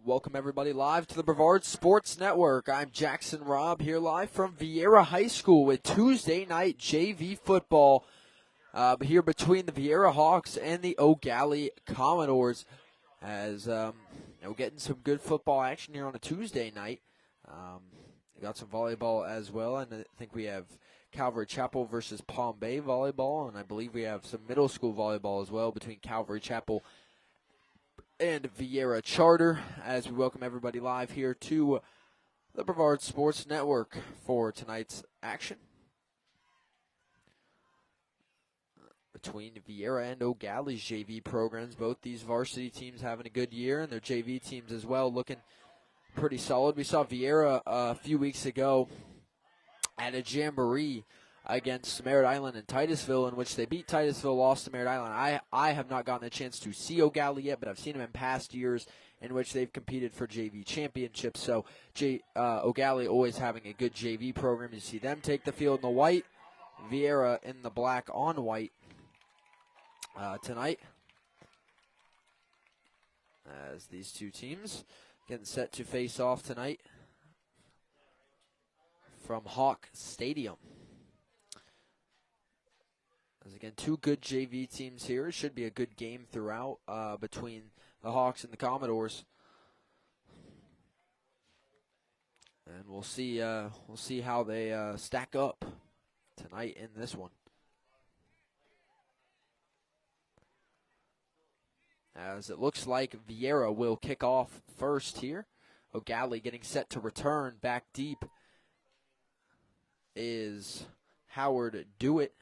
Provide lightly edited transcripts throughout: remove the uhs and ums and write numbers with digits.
Welcome everybody live to the Brevard Sports Network. I'm Jackson Robb here live from Viera High School with Tuesday night JV football here between the Viera Hawks and the Gallie Commodores. As we're getting some good football action here on a Tuesday night. We got some volleyball as well, and I think we have Calvary Chapel versus Palm Bay volleyball, and I believe we have some middle school volleyball as well between Calvary Chapel and Viera Charter, as we welcome everybody live here to the Brevard Sports Network for tonight's action between Viera and Gallie's JV programs. Both these varsity teams having a good year, and their JV teams as well looking pretty solid. We saw Viera a few weeks ago at a jamboree against Merritt Island and Titusville, in which they beat Titusville, lost to Merritt Island. I have not gotten a chance to see Gallie yet, but I've seen them in past years in which they've competed for JV championships. So Gallie always having a good JV program. You see them take the field in the white, Viera in the black on white tonight, as these two teams getting set to face off tonight from Hawk Stadium. As again, two good JV teams here. It should be a good game throughout between the Hawks and the Commodores. And we'll see how they stack up tonight in this one. As it looks like Viera will kick off first here. Gallie getting set to return. Back deep is Howard Dewitt,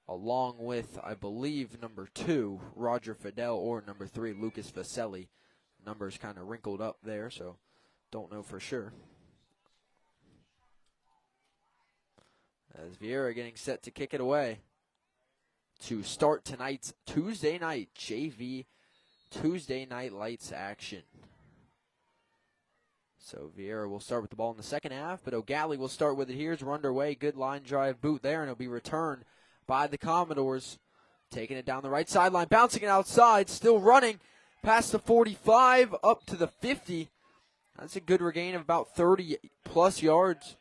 along with, I believe, number 2, Roger Fidel, or number 3, Lucas Vaselli. Numbers kind of wrinkled up there, so don't know for sure. As Viera getting set to kick it away to start tonight's Tuesday night JV Tuesday Night Lights action. So Viera will start with the ball in the second half, but Gallie will start with it here as we're underway. Good line drive boot there, and it'll be returned by the Commodores. Taking it down the right sideline, bouncing it outside, still running past the 45, up to the 50. That's a good regain of about 30-plus yards.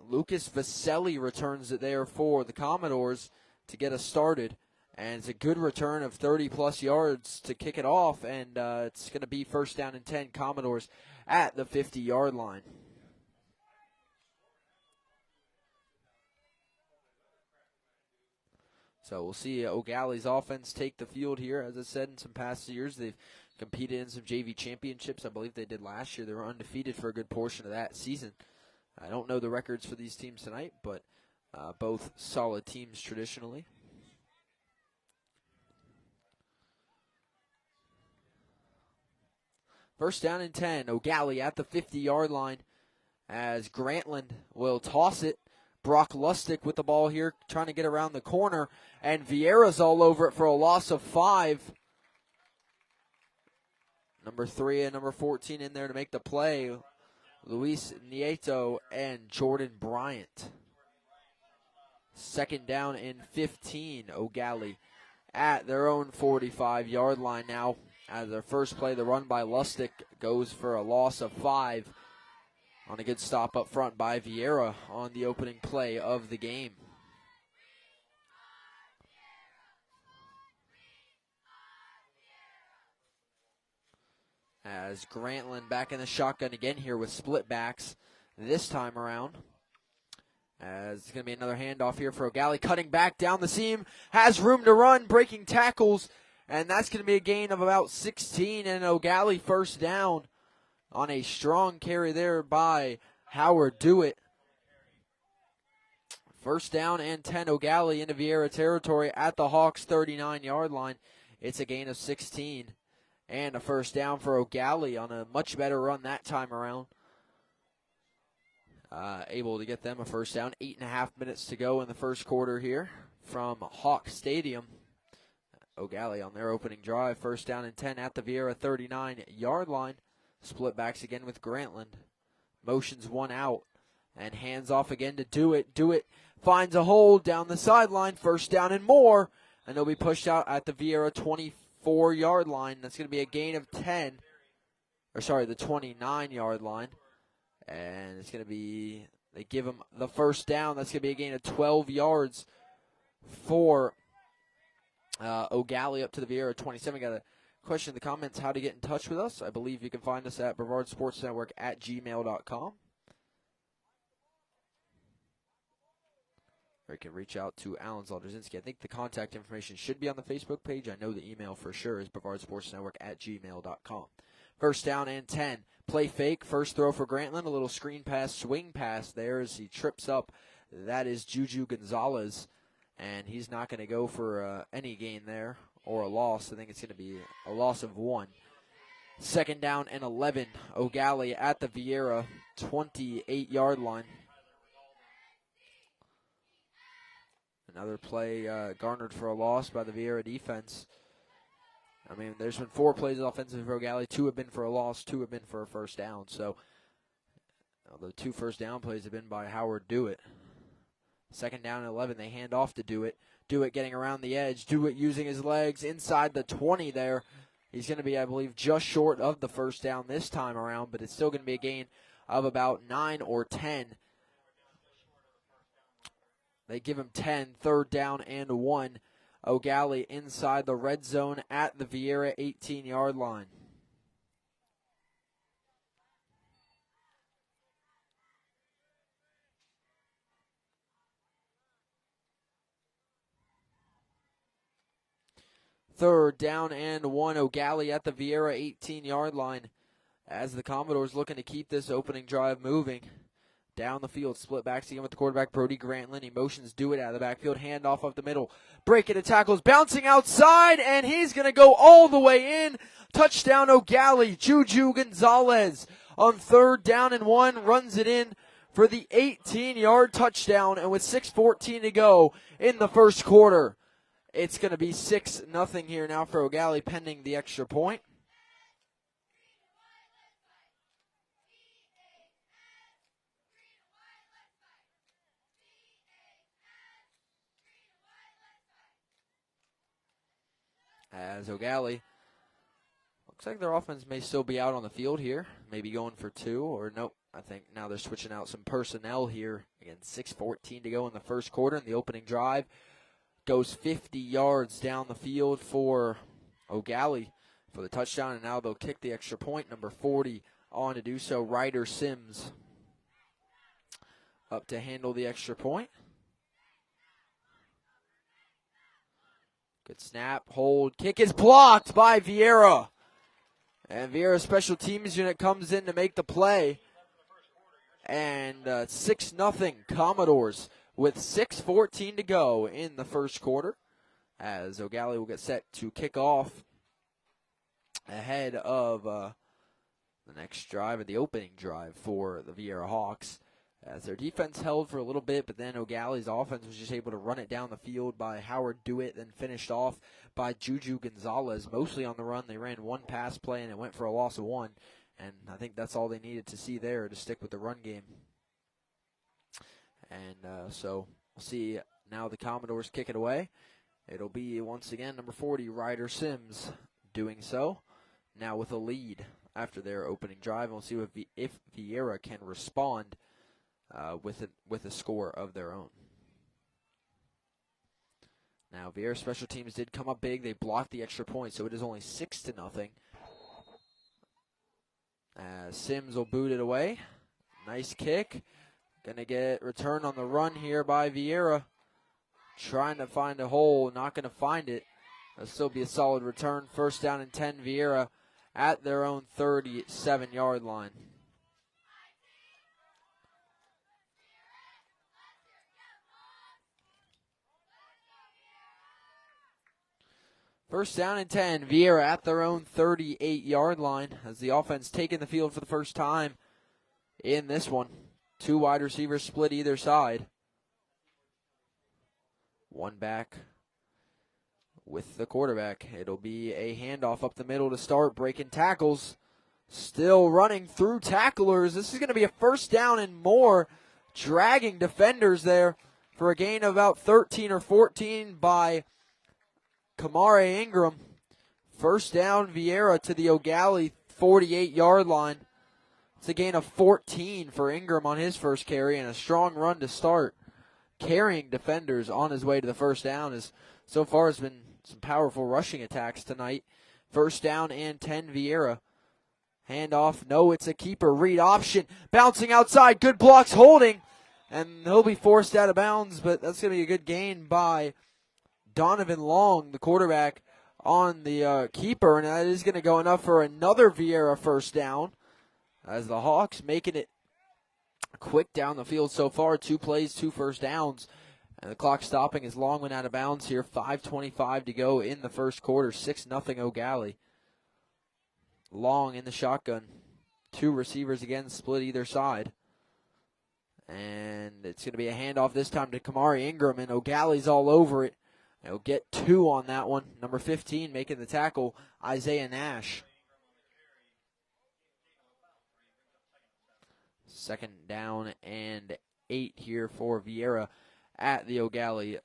Lucas Vaselli returns it there for the Commodores to get us started. And it's a good return of 30-plus yards to kick it off, and it's going to be first down and 10, Commodores at the 50-yard line. So we'll see Gallie's offense take the field here. As I said, in some past years, they've competed in some JV championships. I believe they did last year. They were undefeated for a good portion of that season. I don't know the records for these teams tonight, but both solid teams traditionally. First down and 10, Gallie at the 50-yard line as Grantland will toss it. Brock Lustig with the ball here, trying to get around the corner, and Viera's all over it for a loss of 5. Number 3 and number 14 in there to make the play, Luis Nieto and Jordan Bryant. Second down and 15, Gallie at their own 45-yard line now. As their first play, the run by Lustig goes for a loss of 5 on a good stop up front by Viera on the opening play of the game. As Grantland back in the shotgun again here with split backs this time around. As it's going to be another handoff here for Gallie, cutting back down the seam, has room to run, breaking tackles, and that's going to be a gain of about 16, and Gallie first down on a strong carry there by Howard Dewitt. First down and 10, Gallie into Viera territory at the Hawks' 39-yard line. It's a gain of 16 and a first down for Gallie on a much better run that time around. Able to get them a first down. 8.5 minutes to go in the first quarter here from Hawk Stadium. Gallie on their opening drive. First down and 10 at the Viera 39-yard line. Split backs again with Grantland. Motions one out and hands off again to Dewitt. Dewitt finds a hole down the sideline. First down and more and they'll be pushed out at the Viera 24-yard line. That's going to be a gain of 10. Or sorry, the 29-yard line. And it's going to be, they give them the first down. That's going to be a gain of 12 yards for Gallie up to the Viera 27. Got a question in the comments how to get in touch with us. I believe you can find us at BrevardSportsNetwork at gmail.com. Or you can reach out to Alan Zalderzinski. I think the contact information should be on the Facebook page. I know the email for sure is BrevardSportsNetwork at gmail.com. First down and 10. Play fake. First throw for Grantland. A little screen pass, swing pass there as he trips up. That is Juju Gonzalez. And he's not going to go for any gain there or a loss. I think it's going to be a loss of 1. Second down and 11. Gallie at the Viera 28-yard line. Another play garnered for a loss by the Viera defense. I mean, there's been 4 plays offensive for Gallie. 2 have been for a loss. 2 have been for a first down. So the 2 first down plays have been by Howard Dewitt. Second down and 11. They hand off to Dewitt. Dewitt getting around the edge. Dewitt using his legs inside the 20 there. He's going to be, I believe, just short of the first down this time around, but it's still going to be a gain of about 9 or 10. They give him 10, third down and 1. Gallie inside the red zone at the Viera 18-yard line. Third down and 1. Gallie at the Viera 18-yard line as the Commodores looking to keep this opening drive moving. Down the field, split backs again with the quarterback, Brody Grantland. He motions Dewitt out of the backfield, handoff up the middle. Breaking the tackles, bouncing outside, and he's going to go all the way in. Touchdown, Gallie. Juju Gonzalez on third down and 1, runs it in for the 18-yard touchdown, and with 6:14 to go in the first quarter, it's going to be 6-0 here now for Gallie, pending the extra point. As Gallie, looks like their offense may still be out on the field here, maybe going for 2, or nope. I think now they're switching out some personnel here. Again, 6:14 to go in the first quarter, and the opening drive goes 50 yards down the field for Gallie for the touchdown, and now they'll kick the extra point. Number 40 on to do so, Ryder Sims up to handle the extra point. Good snap, hold, kick is blocked by Viera. And Viera's special teams unit comes in to make the play. And 6-0 Commodores with 6:14 to go in the first quarter. As Gallie will get set to kick off ahead of the next drive, or the opening drive for the Viera Hawks. As their defense held for a little bit, but then Gallie's offense was just able to run it down the field by Howard Dewitt, then finished off by Juju Gonzalez, mostly on the run. They ran 1 pass play, and it went for a loss of 1. And I think that's all they needed to see there to stick with the run game. And so we'll see now the Commodores kick it away. It'll be, once again, number 40, Ryder Sims, doing so. Now with a lead after their opening drive. And we'll see if Viera can respond with a score of their own. Now, Viera special teams did come up big. They blocked the extra point, so it is only 6-0. Sims will boot it away. Nice kick. Going to get return on the run here by Viera. Trying to find a hole, not going to find it. It'll still be a solid return. First down and 10, Viera at their own 37-yard line. First down and 10, Viera at their own 38-yard line as the offense taking the field for the first time in this one. 2 wide receivers split either side. 1 back with the quarterback. It'll be a handoff up the middle to start, breaking tackles. Still running through tacklers. This is going to be a first down and more, dragging defenders there for a gain of about 13 or 14 by Kamari Ingram. First down, Viera to the O'Gallie 48-yard line. It's a gain of 14 for Ingram on his first carry, and a strong run to start. Carrying defenders on his way to the first down. As so far has been some powerful rushing attacks tonight. First down and 10, Viera. Handoff, no, it's a keeper read option. Bouncing outside, good blocks, holding. And he'll be forced out of bounds, but that's going to be a good gain by Donovan Long, the quarterback, on the keeper. And that is going to go enough for another Viera first down, as the Hawks making it quick down the field so far. 2 plays, 2 first downs. And the clock stopping as Long went out of bounds here. 5:25 to go in the first quarter. 6-0 O'Gallie. Long in the shotgun. 2 receivers again, split either side. And it's going to be a handoff this time to Kamari Ingram, and O'Gallie's all over it. He'll get 2 on that one. Number 15 making the tackle, Isaiah Nash. Second down and 8 here for Viera at the O'Gallie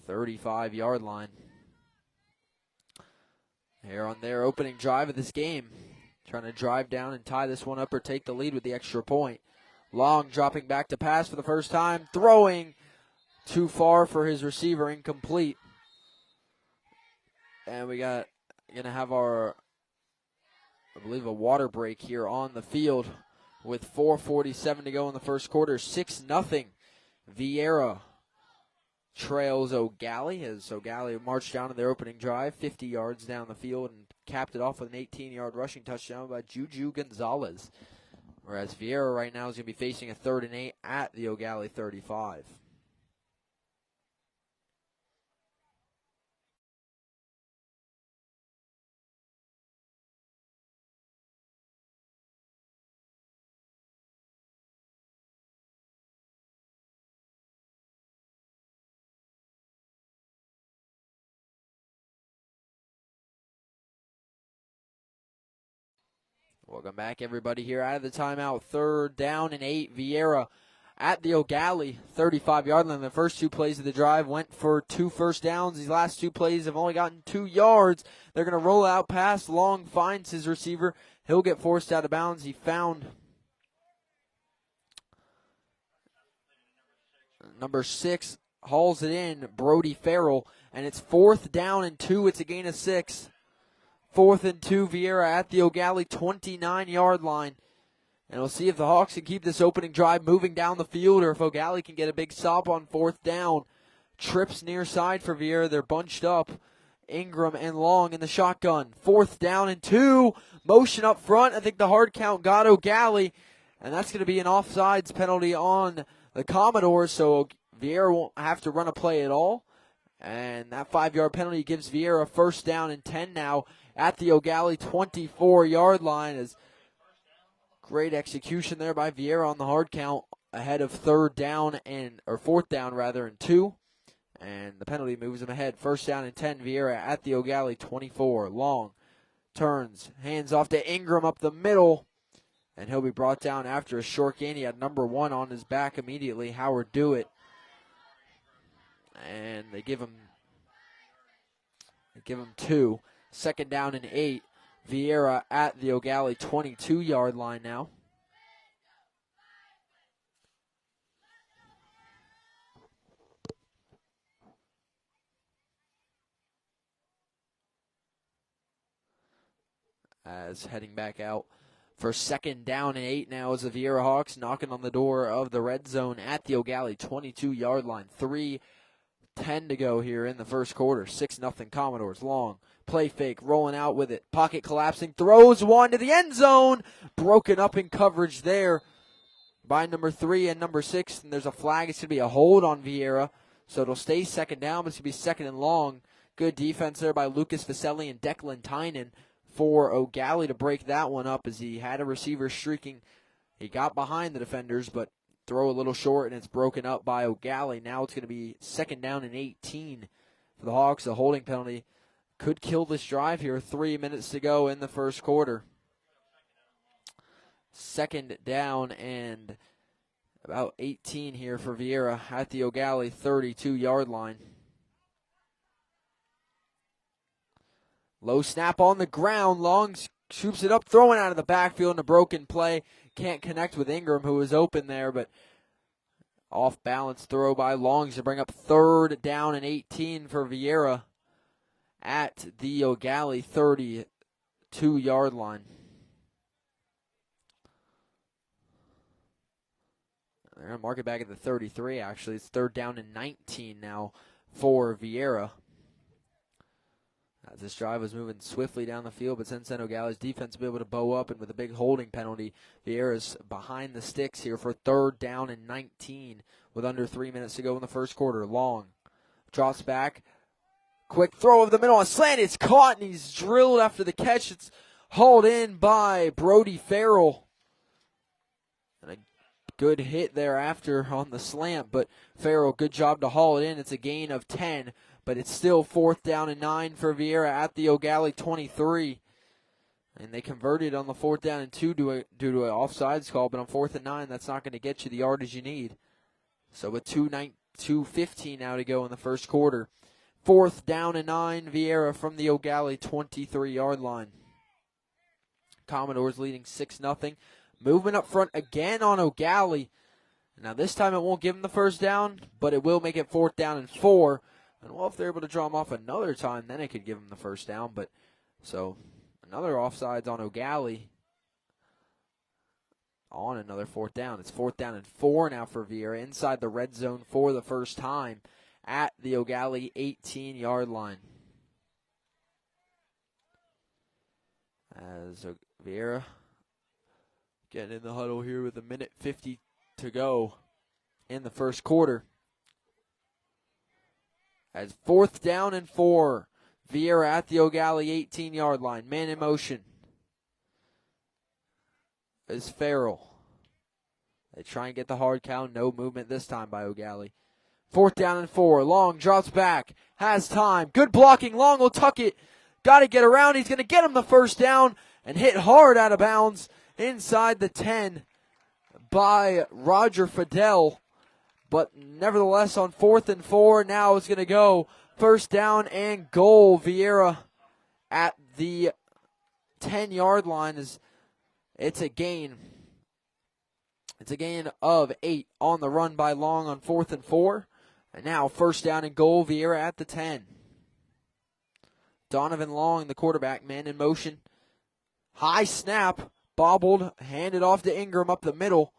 35-yard line. Here on their opening drive of this game. Trying to drive down and tie this one up or take the lead with the extra point. Long dropping back to pass for the first time. Throwing too far for his receiver, incomplete. And we got going to have our, I believe, a water break here on the field with 4:47 to go in the first quarter. 6-0. Viera trails O'Gallie as O'Gallie marched down to their opening drive, 50 yards down the field, and capped it off with an 18-yard rushing touchdown by Juju Gonzalez. Whereas Viera right now is going to be facing a 3rd and 8 at the O'Gallie 35. Welcome back, everybody, here out of the timeout. 3rd down and 8. Viera at the O'Gallie 35-yard line. The first 2 plays of the drive went for 2 first downs. These last 2 plays have only gotten 2 yards. They're going to roll out pass. Long finds his receiver. He'll get forced out of bounds. He found number 6, hauls it in, Brody Farrell, and it's 4th down and 2. It's a gain of 6. 4th and 2, Viera at the O'Gallie 29-yard line. And we'll see if the Hawks can keep this opening drive moving down the field or if O'Gallie can get a big stop on 4th down. Trips near side for Viera. They're bunched up. Ingram and Long in the shotgun. 4th down and 2. Motion up front. I think the hard count got O'Gallie. And that's going to be an offsides penalty on the Commodores, so Viera won't have to run a play at all. And that 5-yard penalty gives Viera 1st down and 10 now at the O'Gallie 24-yard line. As great execution there by Viera on the hard count ahead of 4th down and 2. And the penalty moves him ahead. 1st down and 10, Viera at the O'Gallie 24. Long turns, hands off to Ingram up the middle. And he'll be brought down after a short gain. He had number 1 on his back immediately, Howard Dewitt. And they give him 2. 2nd down and 8. Viera at the O'Gallie 22-yard line now. As heading back out for 2nd down and 8 now as the Viera Hawks knocking on the door of the red zone at the O'Gallie 22-yard line. 3:10 to go here in the first quarter. 6-0 Commodores. Long play fake, rolling out with it. Pocket collapsing, throws one to the end zone. Broken up in coverage there by number 3 and number 6. And there's a flag. It's going to be a hold on Viera. So it'll stay 2nd down, but it's going to be 2nd and long. Good defense there by Lucas Vaselli and Declan Tynan for O'Gallie to break that one up as he had a receiver streaking. He got behind the defenders, but throw a little short, and it's broken up by O'Gallie. Now it's going to be 2nd down and 18 for the Hawks. A holding penalty could kill this drive here. 3 minutes to go in the first quarter. 2nd down and about 18 here for Viera at the O'Gallie 32-yard line. Low snap on the ground. Long scoops it up, throwing out of the backfield in a broken play. Can't connect with Ingram, who was open there, but off balance throw by Longs to bring up 3rd down and 18 for Viera at the Gallie 32-yard line. They're going to mark it back at the 33, actually. It's 3rd down and 19 now for Viera. As this drive was moving swiftly down the field, but since then Gallie's defense will be able to bow up, and with a big holding penalty, Viera's behind the sticks here for 3rd down and 19 with under 3 minutes to go in the first quarter. Long drops back. Quick throw over the middle on slant. It's caught, and he's drilled after the catch. It's hauled in by Brody Farrell. And a good hit thereafter on the slant, but Farrell, good job to haul it in. It's a gain of 10. But it's still 4th down and 9 for Viera at the Gallie 23. And they converted on the 4th down and 2 due to an offsides call. But on 4th and 9, that's not going to get you the yardage you need. So with 2:15 now to go in the first quarter. 4th down and 9, Viera from the Gallie 23-yard line. Commodores leading 6-0. Movement up front again on Gallie. Now this time it won't give them the first down, but it will make it 4th down and 4. And well, if they're able to draw them off another time, then it could give them the first down. But so another offsides on Gallie on another 4th down. It's 4th down and 4 now for Viera inside the red zone for the first time at the Gallie 18-yard line. As Viera getting in the huddle here with 1:50 to go in the first quarter. As 4th down and 4, Viera at the Gallie 18-yard line. Man in motion is Farrell. They try and get the hard count. No movement this time by Gallie. 4th down and 4. Long drops back. Has time. Good blocking. Long will tuck it. Got to get around. He's going to get him the first down and hit hard out of bounds inside the 10 by Roger Fidel. But nevertheless, on 4th and 4, now it's going to go 1st down and goal. Viera at the 10-yard line. It's a gain. It's a gain of 8 on the run by Long on 4th and 4. And now 1st down and goal. Viera at the 10. Donovan Long, the quarterback, man in motion. High snap, bobbled, handed off to Ingram up the middle.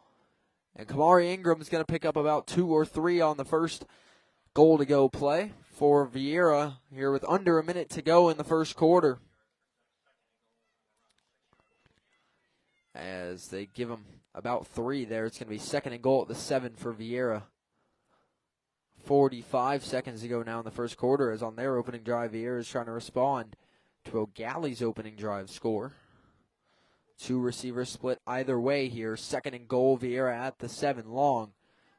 And Kamari Ingram is going to pick up about 2 or 3 on the first goal-to-go play for Viera here with under a minute to go in the first quarter. As they give him about 3 there, it's going to be 2nd and goal at the 7 for Viera. 45 seconds to go now in the first quarter, as on their opening drive, Viera is trying to respond to Gallie's opening drive score. 2 receivers split either way here. 2nd and goal, Viera at the 7. Long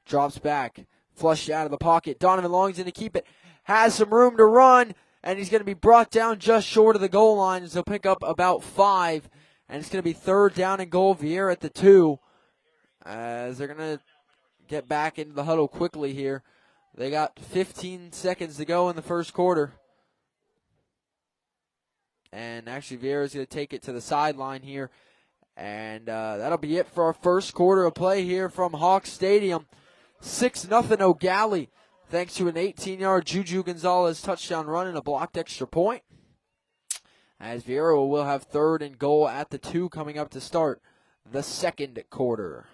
drops back, flushed out of the pocket. Donovan Long's going to keep it, has some room to run, and he's going to be brought down just short of the goal line, so he'll pick up about 5. And it's going to be 3rd down and goal, Viera at the 2. As they're going to get back into the huddle quickly here. They got 15 seconds to go in the first quarter. And actually, Viera's going to take it to the sideline here. And that'll be it for our first quarter of play here from Hawks Stadium. 6-0 Gallie, thanks to an 18-yard Juju Gonzalez touchdown run and a blocked extra point. As Viera will have 3rd and goal at the 2 coming up to start the second quarter.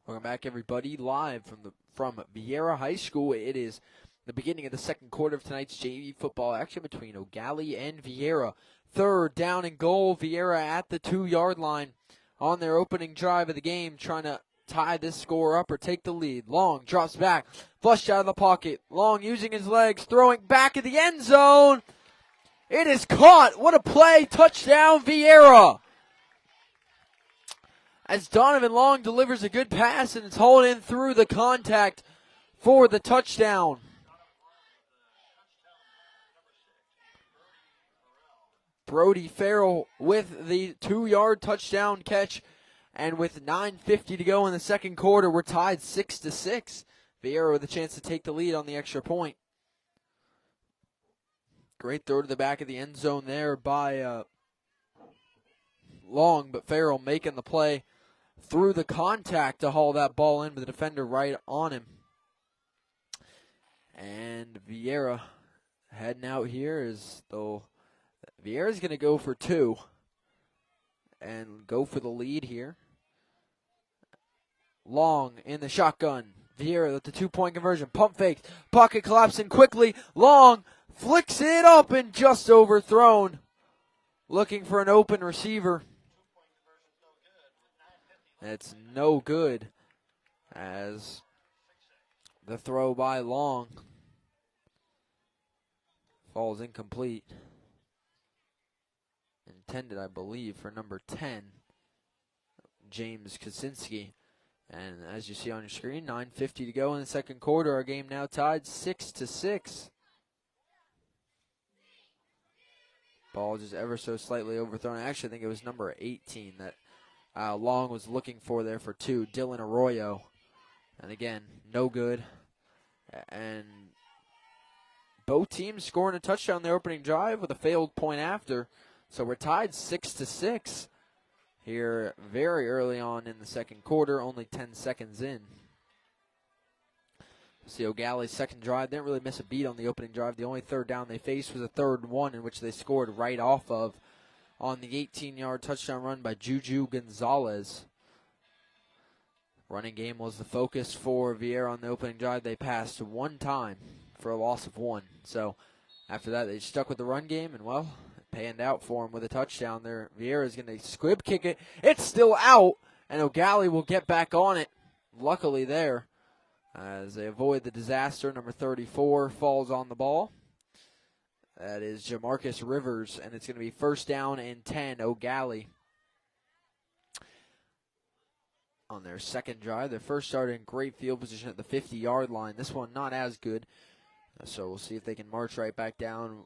Welcome back, everybody, live from Viera High School. It is the beginning of the second quarter of tonight's JV football action between Gallie and Viera. Third down and goal. Viera at the 2-yard line on their opening drive of the game, trying to tie this score up or take the lead. Long drops back, flushed out of the pocket. Long using his legs, throwing back at the end zone. It is caught. What a play. Touchdown, Viera. As Donovan Long delivers a good pass, and it's hauled in through the contact for the touchdown. Brody Farrell with the 2-yard touchdown catch, and with 9:50 to go in the second quarter, we're tied 6-6. Viera with a chance to take the lead on the extra point. Great throw to the back of the end zone there by Long, but Farrell making the play through the contact to haul that ball in with the defender right on him. And Viera heading out here as though Viera's going to go for 2 and go for the lead here. Long in the shotgun. Viera with the 2-point conversion. Pump fake. Pocket collapsing quickly. Long flicks it up and just overthrown. Looking for an open receiver. It's no good as the throw by Long falls incomplete. Intended, I believe, for number 10, James Kaczynski. And as you see on your screen, 9:50 to go in the second quarter. Our game now tied 6-6. Ball just ever so slightly overthrown. I actually think it was number 18 that Long was looking for there for 2, Dylan Arroyo. And again, no good. And both teams scoring a touchdown in their opening drive with a failed point after. So we're tied 6-6 here very early on in the second quarter, only 10 seconds in. See, O'Galley's second drive didn't really miss a beat on the opening drive. The only third down they faced was a 3rd and 1 in which they scored right off of on the 18-yard touchdown run by Juju Gonzalez. Running game was the focus for Viera on the opening drive. They passed 1 time for a loss of 1. So after that, they stuck with the run game, and, well, it panned out for them with a touchdown there. Viera's going to squib kick it. It's still out, and O'Galley will get back on it. Luckily there, as they avoid the disaster. Number 34 falls on the ball. That is Jamarcus Rivers, and it's going to be 1st down and 10, O'Galley. On their second drive, their first started in great field position at the 50-yard line. This one not as good, so we'll see if they can march right back down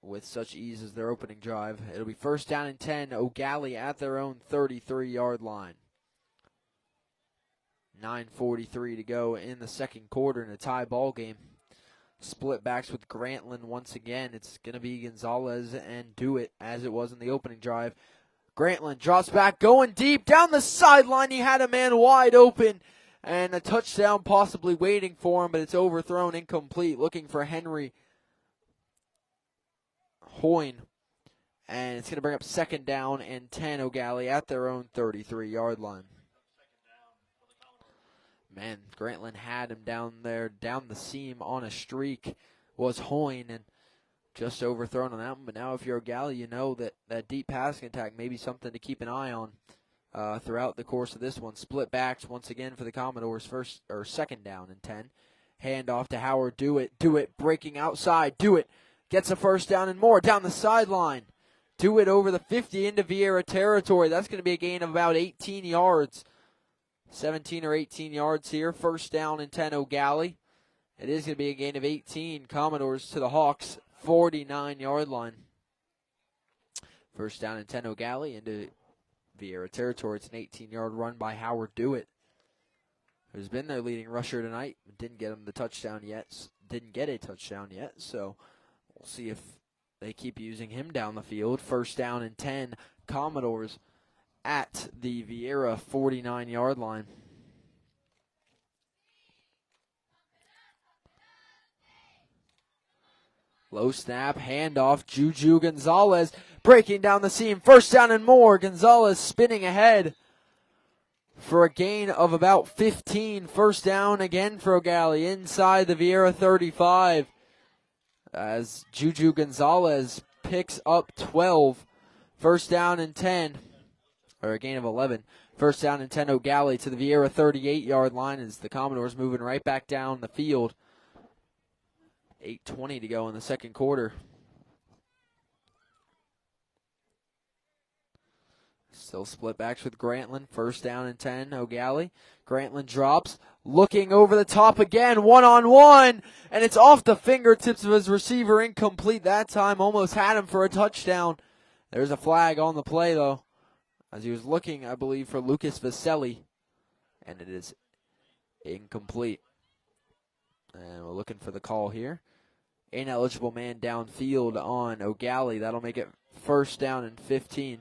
with such ease as their opening drive. It'll be 1st down and 10, O'Galley at their own 33-yard line. 9:43 to go in the second quarter in a tie ball game. Split backs with Grantland once again. It's going to be Gonzalez and Dewitt as it was in the opening drive. Grantland drops back, going deep down the sideline. He had a man wide open, and a touchdown possibly waiting for him, but it's overthrown, incomplete. Looking for Henry Hoyne, and it's going to bring up 2nd down and 10, O'Galley at their own 33-yard line. Man, Grantland had him down there, down the seam on a streak, was Hoyne, and just overthrown on that one. But now if you're Gallie, you know that that deep passing attack may be something to keep an eye on throughout the course of this one. Split backs once again for the Commodores, 2nd down and 10. Hand off to Howard Dewitt. Dewitt breaking outside. Dewitt gets a 1st down and more down the sideline. Dewitt over the 50 into Viera territory. That's going to be a gain of about 18 yards. 17 or 18 yards here. 1st down and 10, O'Galley. It is going to be a gain of 18. Commodores to the Hawks, 49-yard line. 1st down and 10, O'Galley into Viera territory. It's an 18-yard run by Howard Dewitt, who's been their leading rusher tonight. Didn't get him the touchdown yet. Didn't get a touchdown yet. So we'll see if they keep using him down the field. 1st down and 10, Commodores at the Viera 49-yard line. Low snap, handoff, Juju Gonzalez breaking down the seam. 1st down and more. Gonzalez spinning ahead for a gain of about 15. First down again for Gallie inside the Viera 35 as Juju Gonzalez picks up 12. First down and 10, or a gain of 11. First down and 10, Gallie to the Viera 38-yard line as the Commodores moving right back down the field. 8:20 to go in the second quarter. Still split backs with Grantland. First down and 10, Gallie. Grantland drops, looking over the top again, one-on-one, and it's off the fingertips of his receiver, incomplete that time. Almost had him for a touchdown. There's a flag on the play, though, as he was looking, I believe, for Lucas Vaselli, and it is incomplete. And we're looking for the call here. Ineligible man downfield on Gallie. That'll make it first down and 15.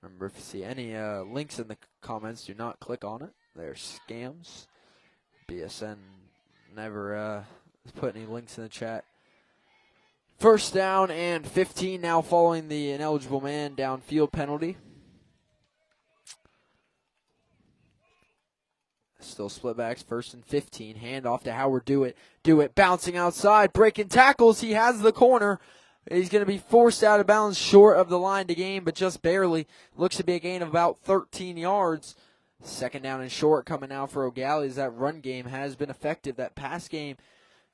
Remember, if you see any links in the comments, do not click on it. They're scams. BSN never put any links in the chat. First down and 15 now following the ineligible man downfield penalty. Still split backs, first and 15. Hand off to Howard Dewitt. Dewitt bouncing outside, breaking tackles. He has the corner. He's going to be forced out of bounds short of the line to gain, but just barely. Looks to be a gain of about 13 yards. Second down and short coming out for Gallie as that run game has been effective. That pass game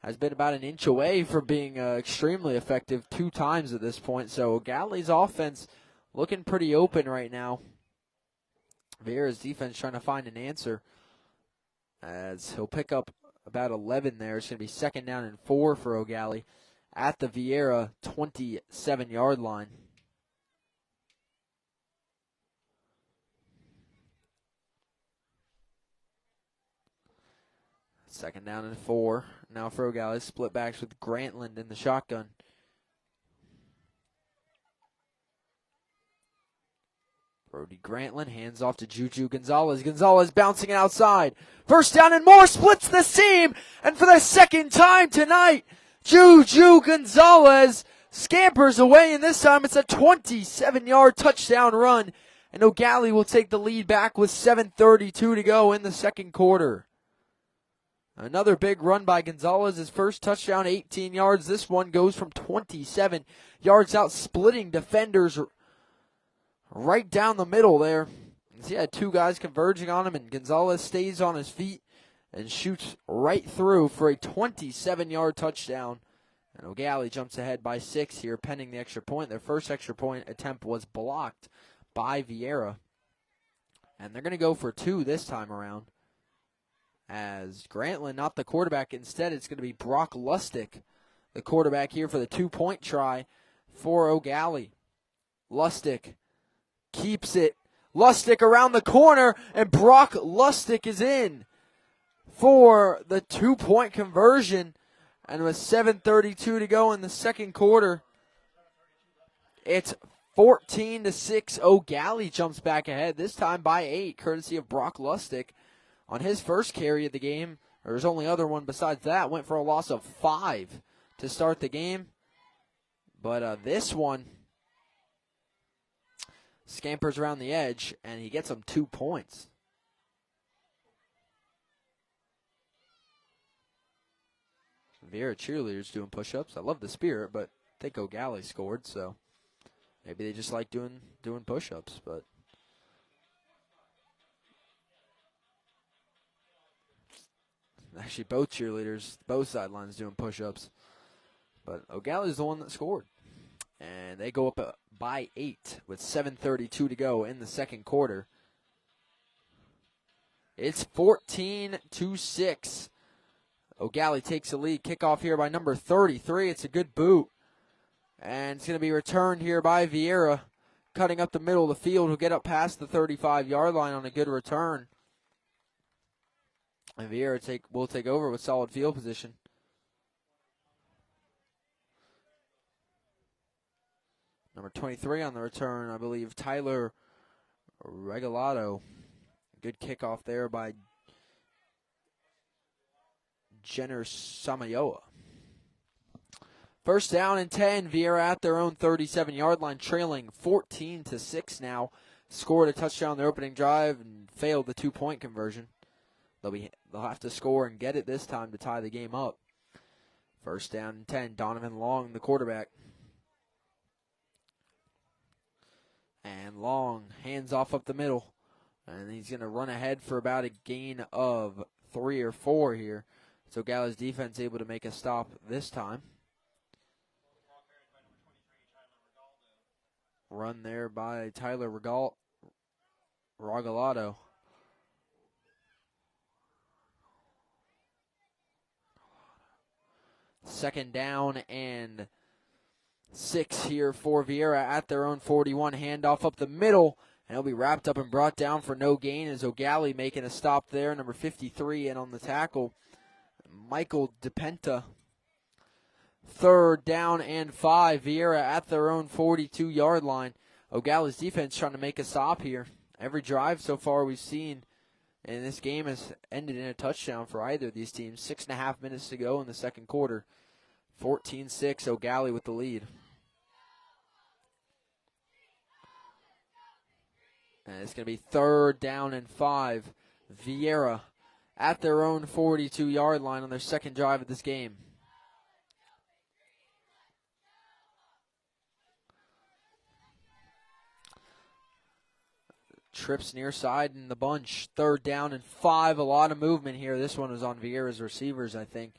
has been about an inch away from being extremely effective 2 times at this point. So Gallie's offense looking pretty open right now. Viera's defense trying to find an answer as he'll pick up about 11 there. It's going to be second down and 4 for Gallie at the Viera 27-yard line. Second down and 4. Now for Gallie, split backs with Grantland in the shotgun. Brody Grantland hands off to Juju Gonzalez. Gonzalez bouncing it outside. First down and more, splits the seam. And for the second time tonight, Juju Gonzalez scampers away, and this time it's a 27-yard touchdown run. And Gallie will take the lead back with 7:32 to go in the second quarter. Another big run by Gonzalez. His first touchdown, 18 yards. This one goes from 27 yards out, splitting defenders right down the middle there. He had 2 guys converging on him, and Gonzalez stays on his feet and shoots right through for a 27-yard touchdown. And Gallie jumps ahead by 6 here, pending the extra point. Their first extra point attempt was blocked by Viera. And they're going to go for 2 this time around. As Grantland, not the quarterback, instead it's going to be Brock Lustig, the quarterback here for the 2-point try for Gallie. Lustig keeps it. Lustig around the corner, and Brock Lustig is in for the 2-point conversion. And with 7:32 to go in the second quarter, it's 14-6. Gallie jumps back ahead, this time by 8, courtesy of Brock Lustig. On his first carry of the game, or his only other one besides that, went for a loss of 5 to start the game. But this one scampers around the edge, and he gets him 2 points. Viera cheerleaders doing push-ups. I love the spirit, but I think Gallie scored, so maybe they just like doing push-ups, but actually both cheerleaders, both sidelines doing push-ups. But Gallie's the one that scored. And they go up by 8 with 7:32 to go in the second quarter. It's 14-6. Gallie takes the lead. Kickoff here by number 33. It's a good boot. And it's going to be returned here by Viera. Cutting up the middle of the field. He'll get up past the 35-yard line on a good return. And Viera will take over with solid field position. Number 23 on the return, I believe, Tyler Regalado. Good kickoff there by Jenner Samayoa. First down and 10. Viera at their own 37-yard line, trailing 14-6 now. Scored a touchdown on their opening drive and failed the 2-point conversion. They'll have to score and get it this time to tie the game up. First down and 10. Donovan Long, the quarterback. And Long hands off up the middle. And he's going to run ahead for about a gain of 3 or 4 here. So Gallie's defense able to make a stop this time. Run there by Tyler Regalado. Second down and 6 here for Viera at their own 41. Handoff up the middle, and it'll be wrapped up and brought down for no gain as Gallie making a stop there. Number 53 in on the tackle, Michael DePenta. Third down and 5. Viera at their own 42-yard line. Gallie's defense trying to make a stop here. Every drive so far we've seen in this game has ended in a touchdown for either of these teams. 6.5 minutes to go in the second quarter. 14-6, Gallie with the lead. And it's going to be third down and 5. Viera at their own 42-yard line on their second drive of this game. Trips near side in the bunch. Third down and 5. A lot of movement here. This one was on Viera's receivers, I think.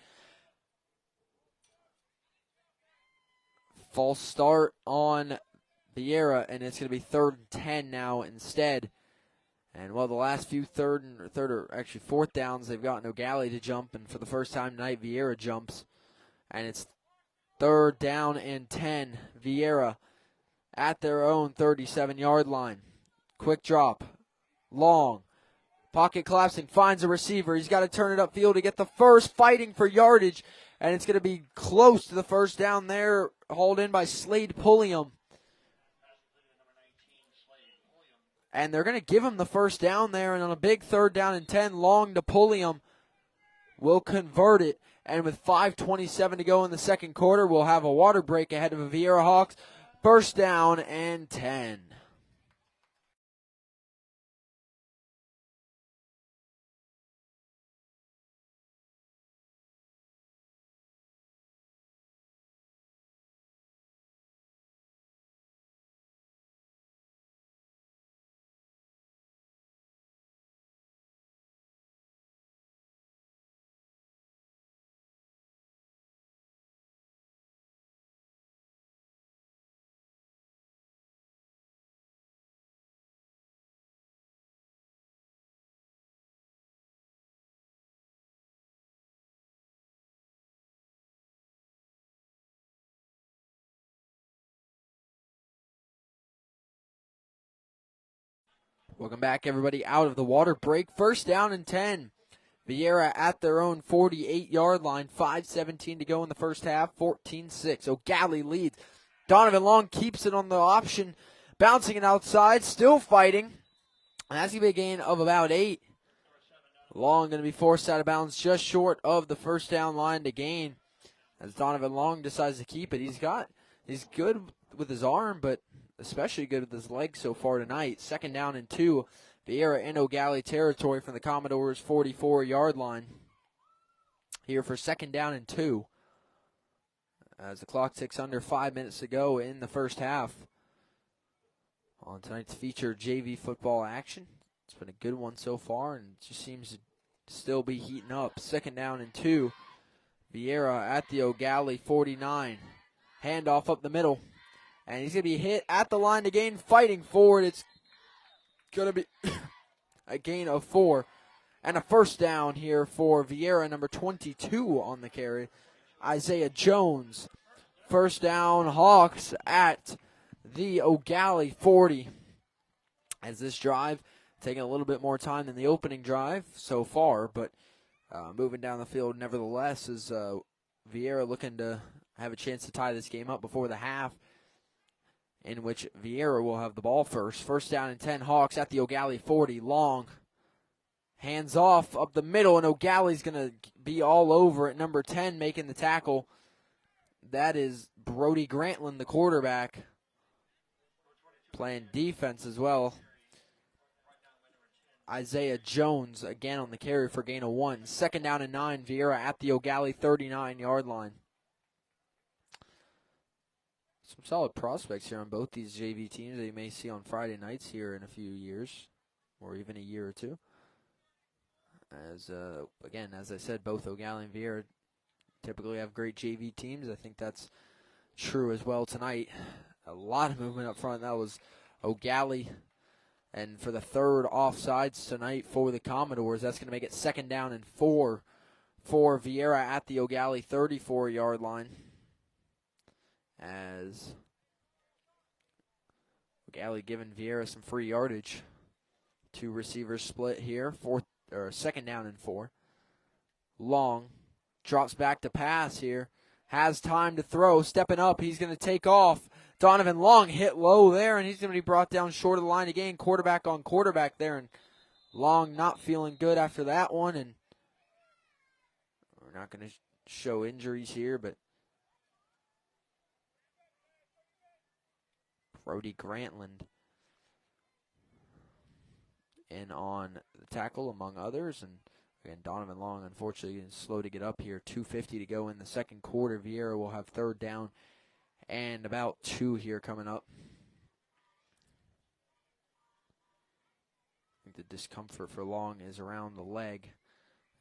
False start on Viera, and it's going to be third and 10 now instead. And the last few fourth downs, they've gotten Gallie to jump, and for the first time tonight, Viera jumps. And it's third down and 10. Viera at their own 37-yard line. Quick drop. Long. Pocket collapsing. Finds a receiver. He's got to turn it upfield to get the first, fighting for yardage. And it's going to be close to the first down there. Hauled in by Slade Pulliam. And they're going to give him the first down there. And on a big third down and 10, Long to Pulliam will convert it. And with 5:27 to go in the second quarter, we'll have a water break ahead of the Viera Hawks. First down and 10. Welcome back, everybody, out of the water break. First down and 10. Viera at their own 48-yard line. 5:17 to go in the first half. 14-6. Gallie leads. Donovan Long keeps it on the option. Bouncing it outside. Still fighting. And that's going to be a gain of about 8. Long going to be forced out of bounds just short of the first down line to gain. As Donovan Long decides to keep it. He's good with his arm, but especially good with his legs so far tonight. Second down and 2. Viera in Gallie territory from the Commodores' 44-yard line. Here for second down and 2. As the clock ticks under 5 minutes to go in the first half. On tonight's featured JV football action. It's been a good one so far, and it just seems to still be heating up. Second down and 2. Viera at the Gallie 49. Handoff up the middle. And he's going to be hit at the line to gain, fighting forward. It's going to be a gain of 4. And a first down here for Viera, number 22 on the carry, Isaiah Jones. First down, Hawks at the Gallie 40. As this drive taking a little bit more time than the opening drive so far, but moving down the field nevertheless, is Viera looking to have a chance to tie this game up before the half, in which Viera will have the ball first. First down and 10, Hawks at the Gallie 40. Long Hands off up the middle, and O'Galley's going to be all over at number 10 making the tackle. That is Brody Grantland, the quarterback, playing defense as well. Isaiah Jones again on the carry for gain of 1. 2nd down and 9, Viera at the O'Galley 39-yard line. Some solid prospects here on both these JV teams that you may see on Friday nights here in a few years, or even a year or two. As again, as I said, both O'Galley and Viera typically have great JV teams. I think that's true as well tonight. A lot of movement up front. That was O'Galley. And for the 3rd offsides tonight for the Commodores, that's going to make it 2nd down and 4 for Viera at the O'Galley 34-yard line. As Gallie giving Viera some free yardage. 2 receivers split here. 2nd down and 4. Long drops back to pass here. Has time to throw. Stepping up. He's going to take off. Donovan Long hit low there, and he's going to be brought down short of the line again. Quarterback on quarterback there, and Long not feeling good after that one. And we're not going to show injuries here, but Brody Grantland in on the tackle, among others. And again, Donovan Long, unfortunately, is slow to get up here. 2:50 to go in the 2nd quarter. Viera will have 3rd down and about 2 here coming up. I think the discomfort for Long is around the leg,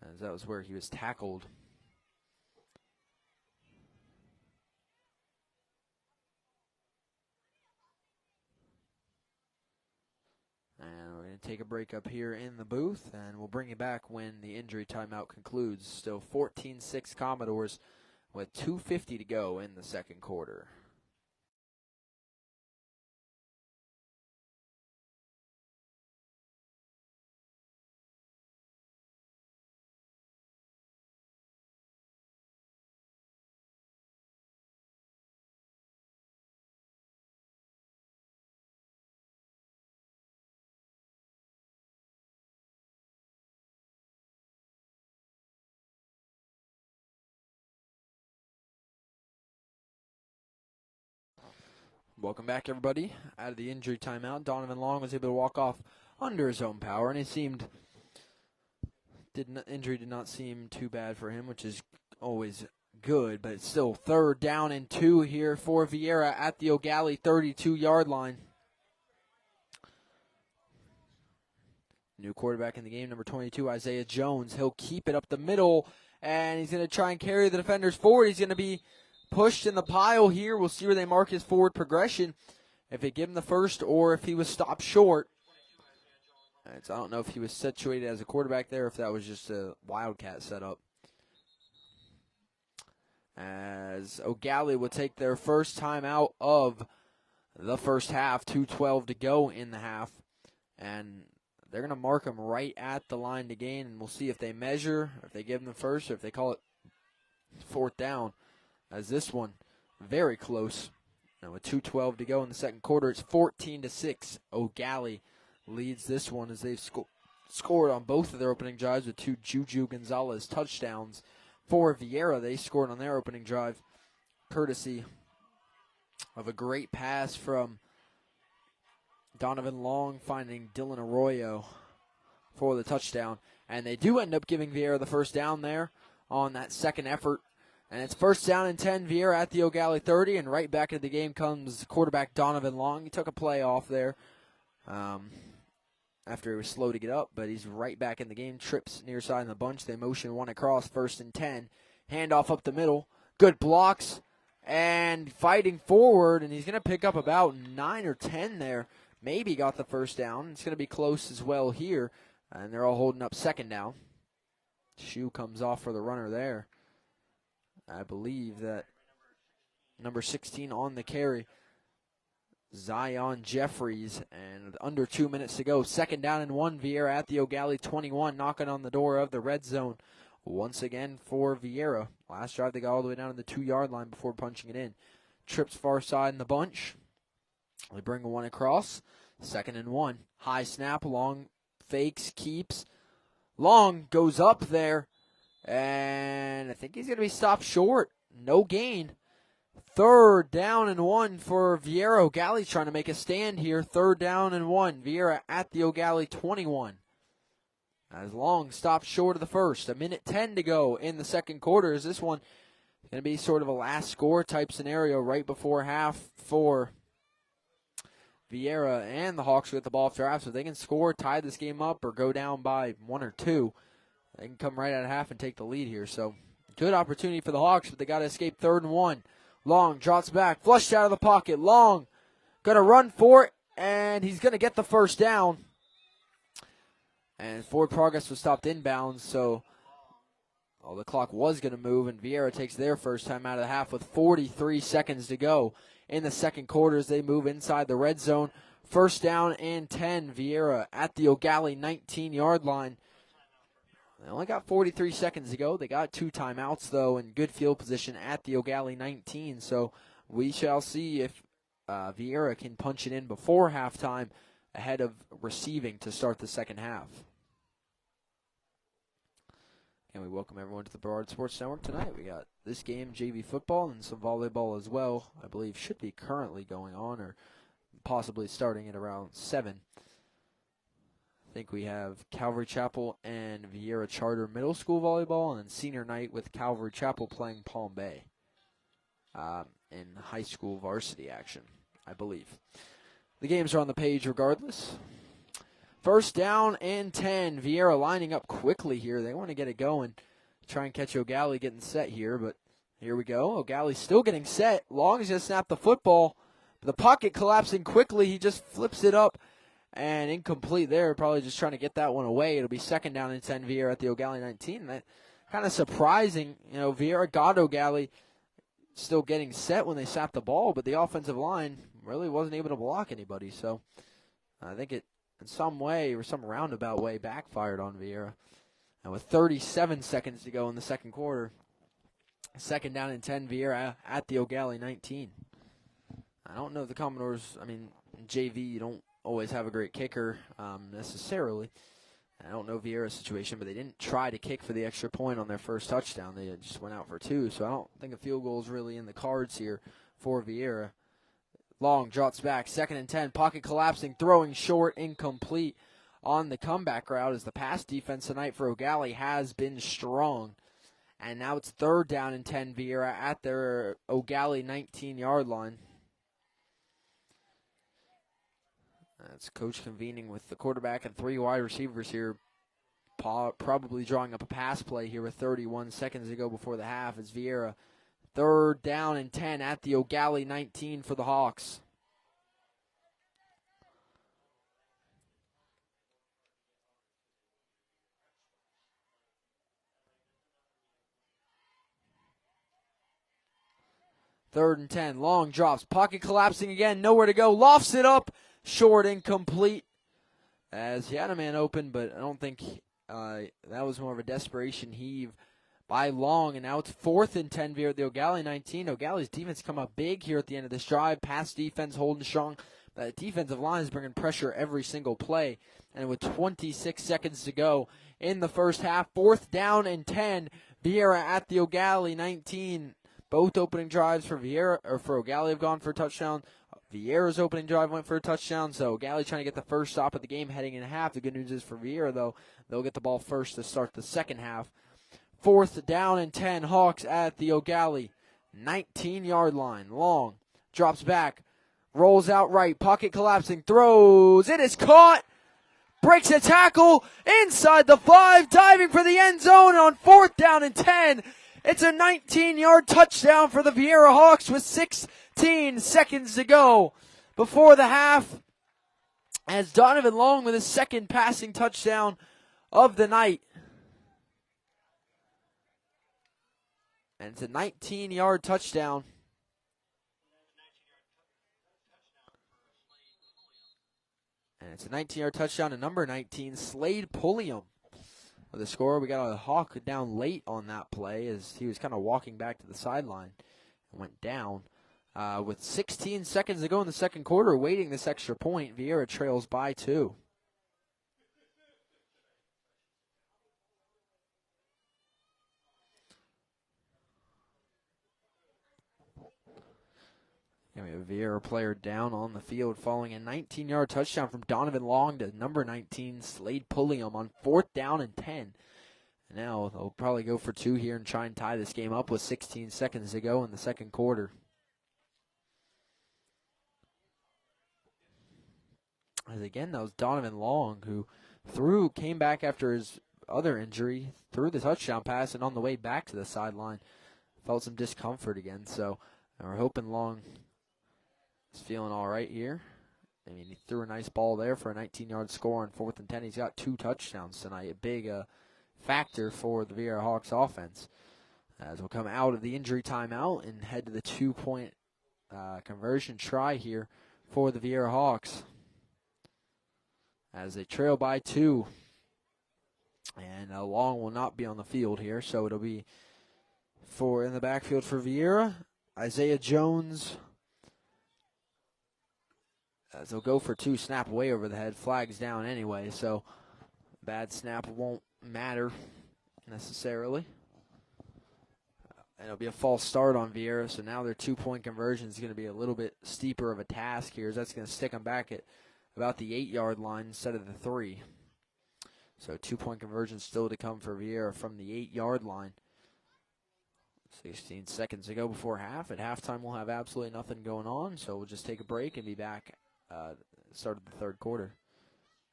as that was where he was tackled. And we're going to take a break up here in the booth, and we'll bring you back when the injury timeout concludes. Still 14-6 Commodores with 2:50 to go in the 2nd quarter. Welcome back, everybody. Out of the injury timeout, Donovan Long was able to walk off under his own power, and injury did not seem too bad for him, which is always good, but it's still 3rd down and 2 here for Viera at the O'Galley 32-yard line. New quarterback in the game, number 22, Isaiah Jones. He'll keep it up the middle, and he's going to try and carry the defenders forward. He's going to be pushed in the pile here. We'll see where they mark his forward progression, if they give him the first or if he was stopped short. I don't know if he was situated as a quarterback there, if that was just a wildcat setup. As O'Galley will take their first time out of the first half, 2:12 to go in the half. And they're going to mark him right at the line to gain, and we'll see if they measure, if they give him the first, or if they call it 4th down. As this one, very close. And with 2:12 to go in the 2nd quarter, it's 14-6. O'Galley leads this one as they've scored on both of their opening drives with 2 Juju Gonzalez touchdowns. For Viera, they scored on their opening drive, courtesy of a great pass from Donovan Long, finding Dylan Arroyo for the touchdown. And they do end up giving Viera the first down there on that 2nd effort. And it's 1st down and 10, Viera at the O'Galley 30, and right back into the game comes quarterback Donovan Long. He took a play off there after he was slow to get up, but he's right back in the game. Trips near side in the bunch. They motion one across, 1st and 10. Handoff up the middle. Good blocks and fighting forward, and he's going to pick up about 9 or 10 there. Maybe got the first down. It's going to be close as well here, and they're all holding up 2nd down. Shoe comes off for the runner there. I believe that number 16 on the carry, Zion Jeffries, and under 2 minutes to go. 2nd down and 1, Viera at the O'Galley 21, knocking on the door of the red zone once again for Viera. Last drive they got all the way down to the 2-yard line before punching it in. Trips far side in the bunch. They bring one across. 2nd and 1. High snap, long fakes, keeps. Long goes up there, and I think he's going to be stopped short. No gain. 3rd down and 1 for Viera. Gallie trying to make a stand here. 3rd down and 1. Viera at the Gallie 21. As Long stopped short of the first. 1:10 to go in the second quarter. Is this one going to be sort of a last score type scenario right before half for Viera, and the Hawks get the ball after half, so they can score, tie this game up, or go down by 1 or 2. They can come right out of half and take the lead here. So good opportunity for the Hawks, but they got to escape 3rd and 1. Long drops back, flushed out of the pocket. Long going to run for it, and he's going to get the first down. And forward progress was stopped inbounds, so the clock was going to move, and Viera takes their first time out of the half with 43 seconds to go in the second quarter as they move inside the red zone. 1st down and 10. Viera at the Gallie 19-yard line. They only got 43 seconds to go. They got 2 timeouts, though, in good field position at the Gallie 19. So we shall see if Viera can punch it in before halftime ahead of receiving to start the second half. And we welcome everyone to the Brevard Sports Network tonight. We got this game, JV football, and some volleyball as well. I believe should be currently going on or possibly starting at around 7. I think we have Calvary Chapel and Viera Charter Middle School volleyball, and then senior night with Calvary Chapel playing Palm Bay in high school varsity action, I believe. The games are on the page regardless. 1st down and 10. Viera lining up quickly here. They want to get it going. Try and catch O'Gallie getting set here, but here we go. O'Gallie's still getting set. Long as just snapped the football. The pocket collapsing quickly. He just flips it up and incomplete there. Probably just trying to get that one away. It'll be 2nd down and 10. Viera at the O'Gallie 19. That kind of surprising. You know, Viera got O'Gallie still getting set when they snapped the ball, but the offensive line really wasn't able to block anybody. So I think it, in some way or some roundabout way, backfired on Viera. And with 37 seconds to go in the second quarter, 2nd down and 10, Viera at the Gallie 19. I don't know if the Commodores, in JV, you don't always have a great kicker necessarily. I don't know Viera's situation, but they didn't try to kick for the extra point on their first touchdown. They just went out for 2, so I don't think a field goal is really in the cards here for Viera. Long drops back, 2nd and 10, pocket collapsing, throwing short, incomplete on the comeback route as the pass defense tonight for Gallie has been strong. And now it's 3rd down and 10, Viera at their Gallie 19-yard line. That's coach convening with the quarterback and 3 wide receivers here, probably drawing up a pass play here with 31 seconds to go before the half as Viera 3rd down and 10 at the Gallie 19 for the Hawks. Third and 10. Long drops. Pocket collapsing again. Nowhere to go. Lofts it up. Short, incomplete. As he had a man open, but I don't think that was more of a desperation heave by Long, and now it's 4th and 10 here at the Gallie 19. O'Gallie's defense come up big here at the end of this drive. Pass defense holding strong. The defensive line is bringing pressure every single play. And with 26 seconds to go in the first half, 4th down and 10. Viera at the Gallie 19. Both opening drives for Viera or for Gallie have gone for a touchdown. Viera's opening drive went for a touchdown, so Gallie trying to get the first stop of the game heading into half. The good news is for Viera, though, they'll get the ball first to start the second half. 4th down and 10, Hawks at the Gallie 19-yard line. Long drops back, rolls out right, pocket collapsing, throws. It is caught, breaks a tackle inside the 5, diving for the end zone on 4th down and 10. It's a 19-yard touchdown for the Viera Hawks with 16 seconds to go before the half, as Donovan Long with his 2nd passing touchdown of the night. And it's a 19-yard touchdown. And it's a 19-yard touchdown to number 19, Slade Pulliam. With the score, we got a Hawk down late on that play as he was kind of walking back to the sideline and went down. With 16 seconds to go in the second quarter, awaiting this extra point, Viera trails by 2. We have a Viera player down on the field following a 19-yard touchdown from Donovan Long to number 19, Slade Pulliam, on 4th down and 10. And now they'll probably go for 2 here and try and tie this game up with 16 seconds to go in the second quarter. As again, that was Donovan Long, who came back after his other injury, threw the touchdown pass, and on the way back to the sideline, felt some discomfort again. So we're hoping Long is feeling all right here. I mean, he threw a nice ball there for a 19-yard score on 4th and 10. He's got 2 touchdowns tonight, a big factor for the Viera Hawks offense. As we'll come out of the injury timeout and head to the 2-point conversion try here for the Viera Hawks, as they trail by 2. And Long will not be on the field here, so it'll be in the backfield for Viera, Isaiah Jones, as they'll go for 2, snap way over the head, flags down anyway, so bad snap won't matter necessarily. And it'll be a false start on Viera, so now their 2-point conversion is going to be a little bit steeper of a task here, as that's going to stick them back at about the 8-yard line instead of the 3. So 2-point conversion still to come for Viera from the 8-yard line. 16 seconds to go before half. At halftime, we'll have absolutely nothing going on, so we'll just take a break and be back start of the third quarter,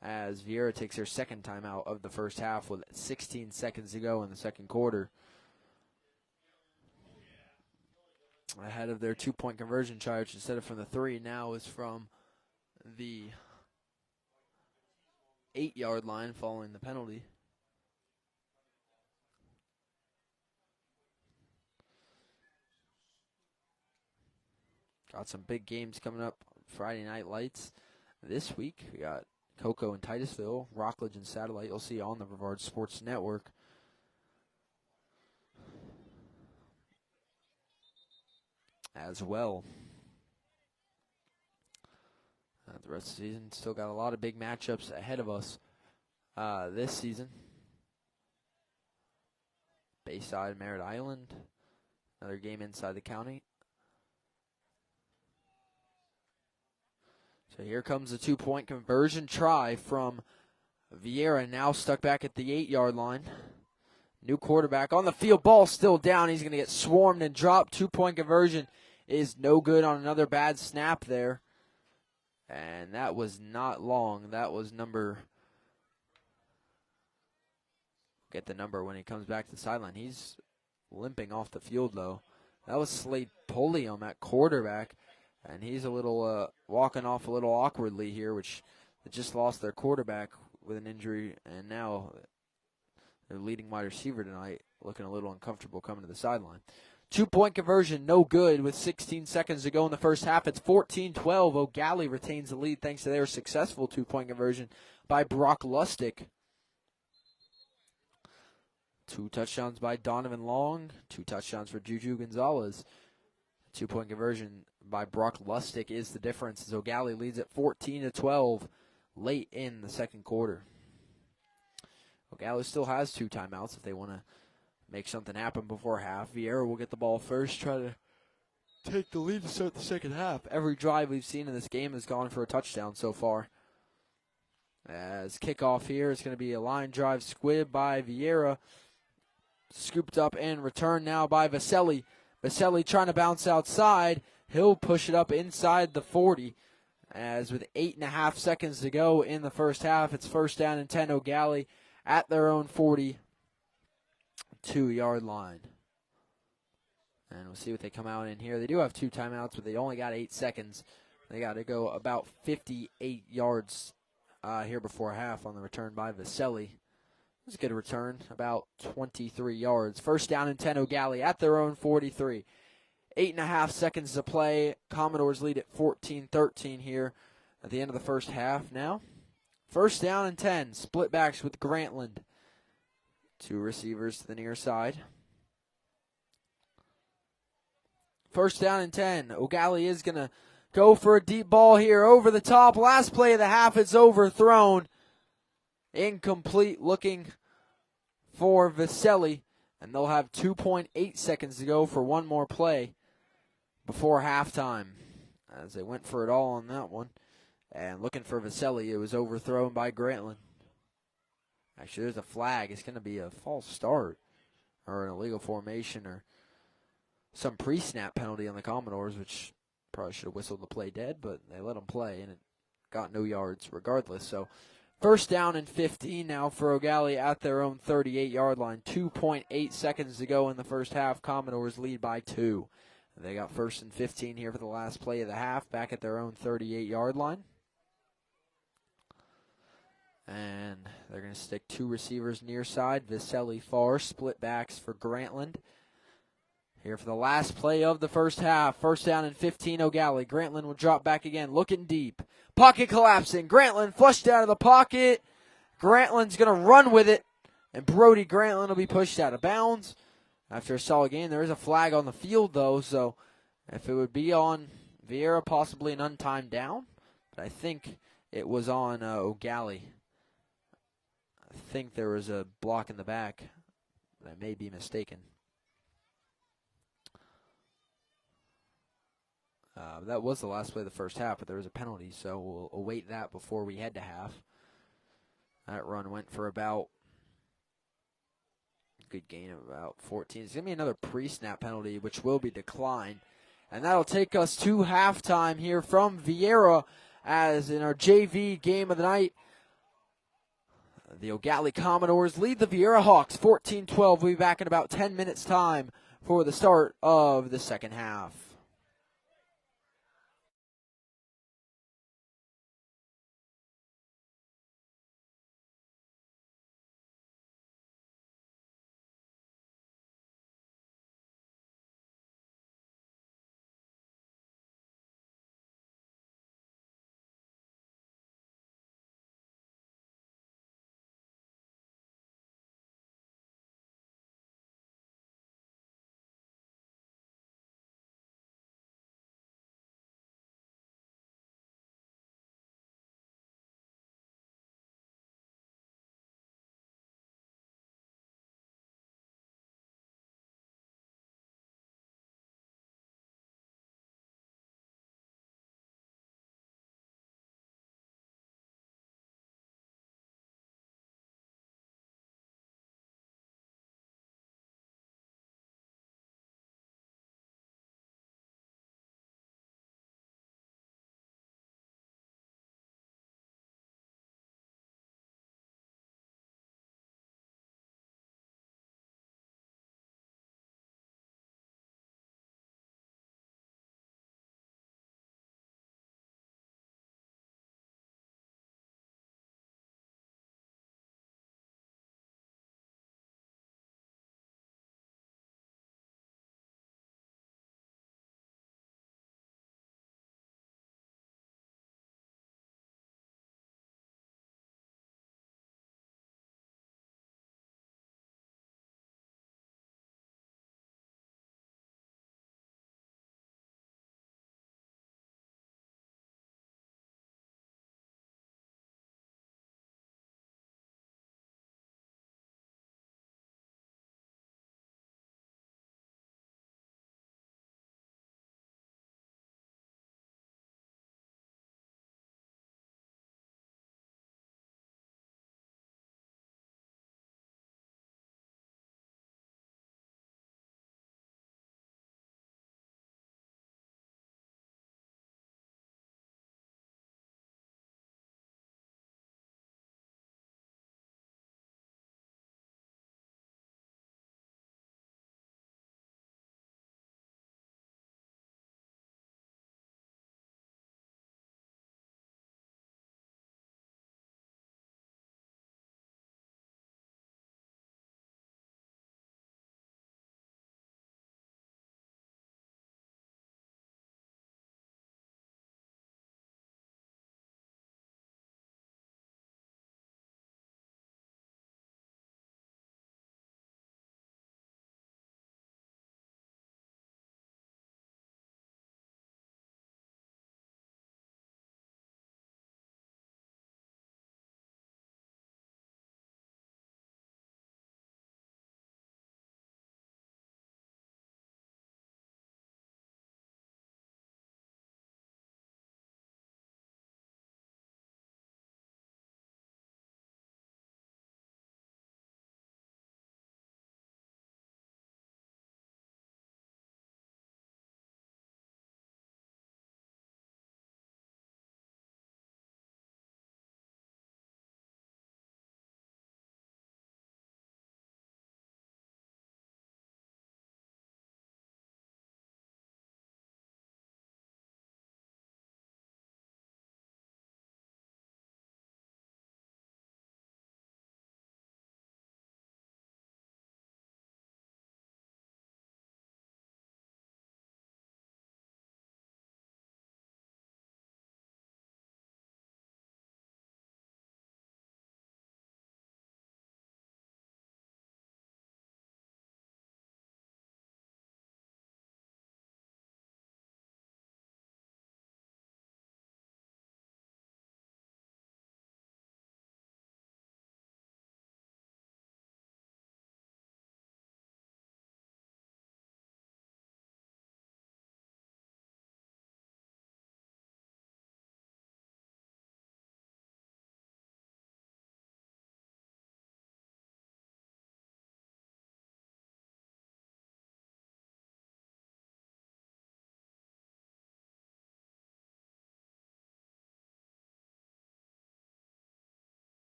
as Viera takes their second timeout of the first half with 16 seconds to go in the second quarter. Ahead of their 2-point conversion try, which instead of from the 3, now is from the 8-yard line following the penalty. Got some big games coming up Friday Night Lights this week. We got Cocoa and Titusville, Rockledge and Satellite. You'll see on the Brevard Sports Network. As well. The rest of the season, still got a lot of big matchups ahead of us this season. Bayside, Merritt Island, another game inside the county. So here comes the 2-point conversion try from Viera, now stuck back at the 8-yard line. New quarterback on the field, ball still down. He's going to get swarmed and dropped. 2-point conversion is no good on another bad snap there. And that was not Long. That was get the number when he comes back to the sideline. He's limping off the field, though. That was Slade Pulliam at quarterback. And he's a little walking off a little awkwardly here, which they just lost their quarterback with an injury. And now their leading wide receiver tonight looking a little uncomfortable coming to the sideline. 2-point conversion, no good with 16 seconds to go in the first half. It's 14-12. Gallie retains the lead thanks to their successful 2-point conversion by Brock Lustig. 2 touchdowns by Donovan Long, 2 touchdowns for Juju Gonzalez. 2-point conversion by Brock Lustig is the difference. So Gallie leads at 14-12 late in the second quarter. Gallie still has 2 timeouts if they want to make something happen before half. Viera will get the ball first, try to take the lead to start the second half. Every drive we've seen in this game has gone for a touchdown so far. As kickoff here is going to be a line drive squib by Viera. Scooped up and returned now by Vaselli. Vaselli trying to bounce outside. He'll push it up inside the 40. As with 8.5 seconds to go in the first half, it's 1st down and 10. Gallie at their own 42-yard line. And we'll see what they come out in here. They do have 2 timeouts, but they only got 8 seconds. They got to go about 58 yards here before half on the return by Vaselli. It's a good return, about 23 yards. 1st down and 10. Gallie at their own 43. 8.5 seconds to play. Commodores lead at 14-13 here at the end of the first half now. 1st down and 10. Split backs with Grantland. 2 receivers to the near side. 1st down and 10. Gallie is going to go for a deep ball here over the top. Last play of the half, it's overthrown. Incomplete, looking for Vaselli. And they'll have 2.8 seconds to go for one more play before halftime. as they went for it all on that one. And looking for Vaselli, it was overthrown by Grantland. Actually, there's a flag. It's going to be a false start or an illegal formation or some pre-snap penalty on the Commodores, which probably should have whistled the play dead, but they let them play, and it got no yards regardless. So first down and 15 now for Gallie at their own 38-yard line. 2.8 seconds to go in the first half. Commodores lead by 2. They got first and 15 here for the last play of the half, back at their own 38-yard line. And they're going to stick 2 receivers near side. Vaselli far, split backs for Grantland. Here for the last play of the first half. First down and 15, O'Gallie. Grantland will drop back again, looking deep. Pocket collapsing. Grantland flushed out of the pocket. Grantland's going to run with it. And Brody Grantland will be pushed out of bounds. After a solid game, there is a flag on the field, though. So if it would be on Viera, possibly an untimed down. But I think it was on O'Gallie. I think there was a block in the back. I may be mistaken. That was the last play of the first half, but there was a penalty, so we'll await that before we head to half. That run went for about a good gain of about 14. It's going to be another pre-snap penalty, which will be declined. And that'll take us to halftime here from Viera, as in our JV game of the night. The O'Gallie Commodores lead the Viera Hawks 14-12. We'll be back in about 10 minutes' time for the start of the second half.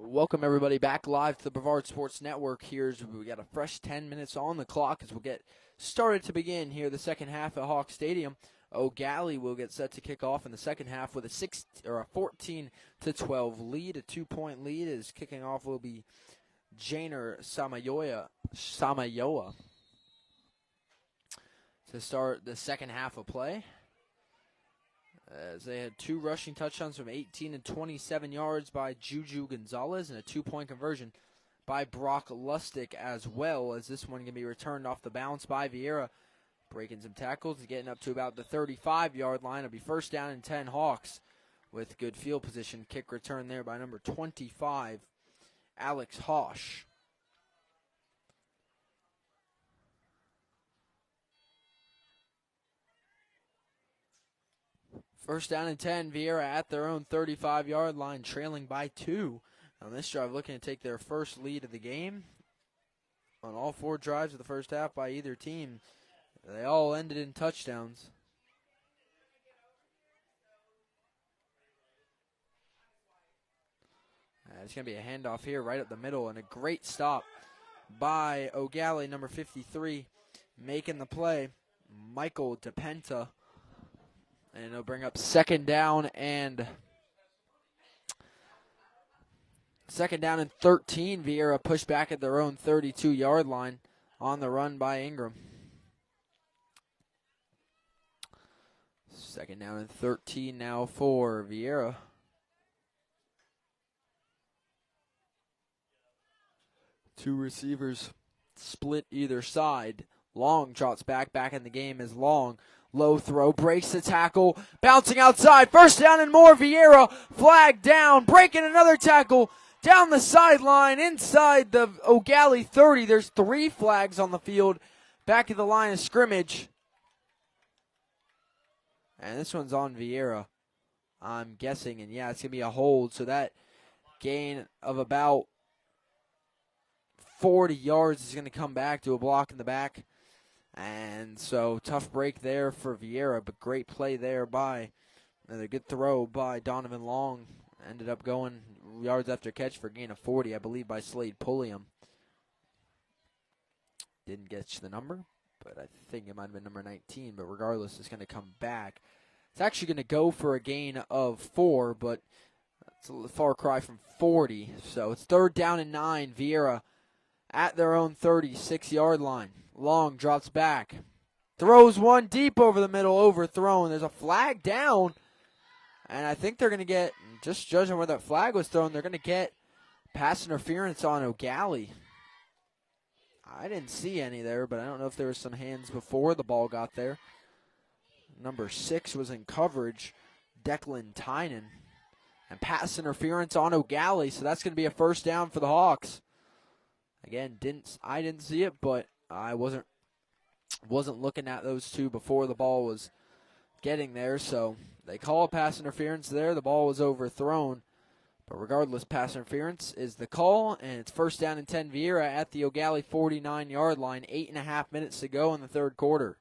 Welcome everybody back live to the Brevard Sports Network. We got a fresh 10 minutes on the clock as we'll get started to begin here the second half at Hawk Stadium. Gallie will get set to kick off in the second half with a 14-12 lead. A 2-point lead is kicking off will be Janer Samayoa to start the second half of play. As they had 2 rushing touchdowns from 18 and 27 yards by Juju Gonzalez and a 2-point conversion by Brock Lustig, as well as this one can be returned off the bounce by Viera, breaking some tackles and getting up to about the 35-yard line. It'll be first down and 10 Hawks with good field position. Kick return there by number 25, Alex Hosh. First down and 10, Viera at their own 35-yard line, trailing by 2. On this drive, looking to take their first lead of the game. On all 4 drives of the first half by either team, they all ended in touchdowns. It's going to be a handoff here right up the middle, and a great stop by Gallie, number 53, making the play, Michael DePenta. And it'll bring up second down and 13. Viera pushed back at their own 32-yard line on the run by Ingram. Second down and 13 now for Viera. Two receivers split either side. Long trots back in the game is Long. Low throw, breaks the tackle, bouncing outside. First down and more, Viera, flag down, breaking another tackle down the sideline inside the Gallie 30. There's 3 flags on the field, back at the line of scrimmage. And this one's on Viera, I'm guessing. And yeah, it's going to be a hold, so that gain of about 40 yards is going to come back to a block in the back. And so tough break there for Viera, but great play there by another good throw by Donovan Long. Ended up going yards after catch for a gain of 40, I believe, by Slade Pulliam. Didn't get the number, but I think it might have been number 19. But regardless, it's going to come back. It's actually going to go for a gain of 4, but it's a far cry from 40. So it's third down and 9. Viera at their own 36-yard line. Long drops back. Throws one deep over the middle, overthrown. There's a flag down. And I think they're going to get, just judging where that flag was thrown, they're going to get pass interference on Gallie. I didn't see any there, but I don't know if there was some hands before the ball got there. Number 6 was in coverage, Declan Tynan. And pass interference on Gallie, so that's going to be a first down for the Hawks. Again, I didn't see it, but I wasn't looking at those two before the ball was getting there, so they call a pass interference there. The ball was overthrown, but regardless, pass interference is the call, and it's first down and 10 Viera at the Gallie 49-yard line. 8.5 minutes to go in the third quarter.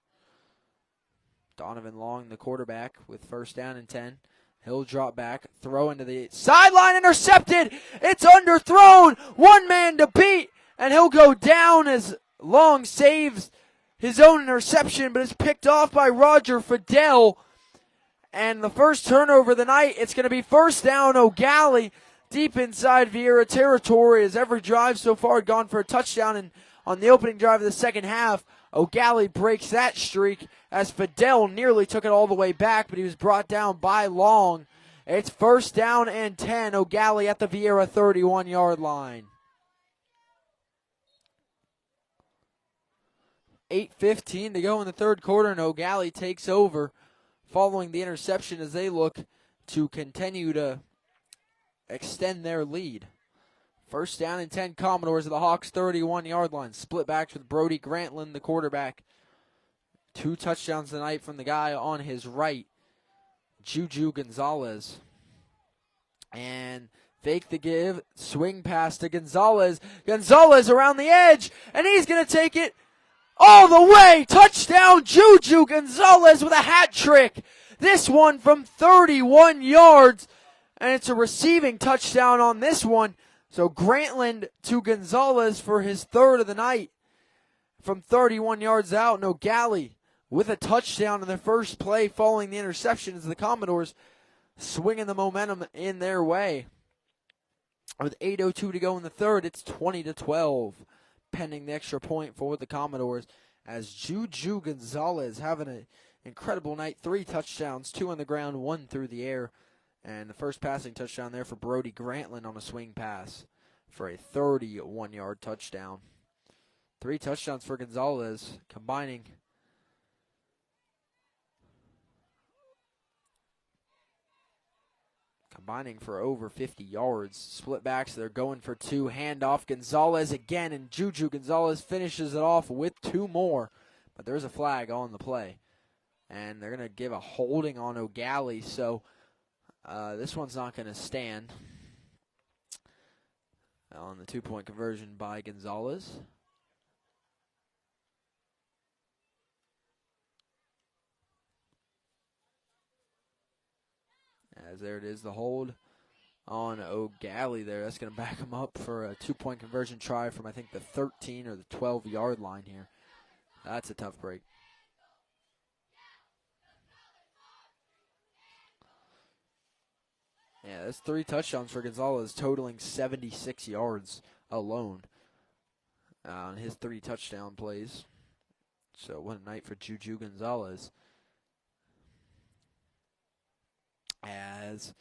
Donovan Long, the quarterback, with first down and 10. He'll drop back, throw into the sideline, intercepted. It's underthrown. One man to beat, and he'll go down as Long saves his own interception, but it's picked off by Roger Fidel. And the first turnover of the night, it's going to be first down Gallie deep inside Viera territory, as every drive so far had gone for a touchdown. And on the opening drive of the second half, Gallie breaks that streak as Fidel nearly took it all the way back, but he was brought down by Long. It's first down and 10, Gallie at the Viera 31-yard line. 8:15 to go in the third quarter, and Gallie takes over following the interception as they look to continue to extend their lead. First down and 10 Commodores at the Hawks 31-yard line. Split backs with Brody Grantland, the quarterback. 2 touchdowns tonight from the guy on his right, Juju Gonzalez. And fake the give, swing pass to Gonzalez. Gonzalez around the edge, and he's going to take it all the way. Touchdown, Juju Gonzalez with a hat trick. This one from 31 yards, and it's a receiving touchdown on this one. So Grantland to Gonzalez for his third of the night from 31 yards out. No, Gallie with a touchdown in their first play following the interception as the Commodores swinging the momentum in their way. With 8:02 to go in the third, it's 20-12, pending the extra point for the Commodores. As Juju Gonzalez having an incredible night, 3 touchdowns, 2 on the ground, 1 through the air, and the first passing touchdown there for Brody Grantland on a swing pass for a 31-yard touchdown. 3 touchdowns for Gonzalez, combining for over 50 yards. Split backs, they're going for 2. Handoff, Gonzalez again, and Juju Gonzalez finishes it off with 2 more. But there's a flag on the play. And they're going to give a holding on O'Gallie, so this one's not going to stand on the 2-point conversion by Gonzalez. As there it is, the hold on O'Gallie there. That's going to back him up for a 2-point conversion try from, I think, the 13 or the 12-yard line here. That's a tough break. Yeah, that's 3 touchdowns for Gonzalez, totaling 76 yards alone on his 3 touchdown plays. So what a night for Juju Gonzalez. As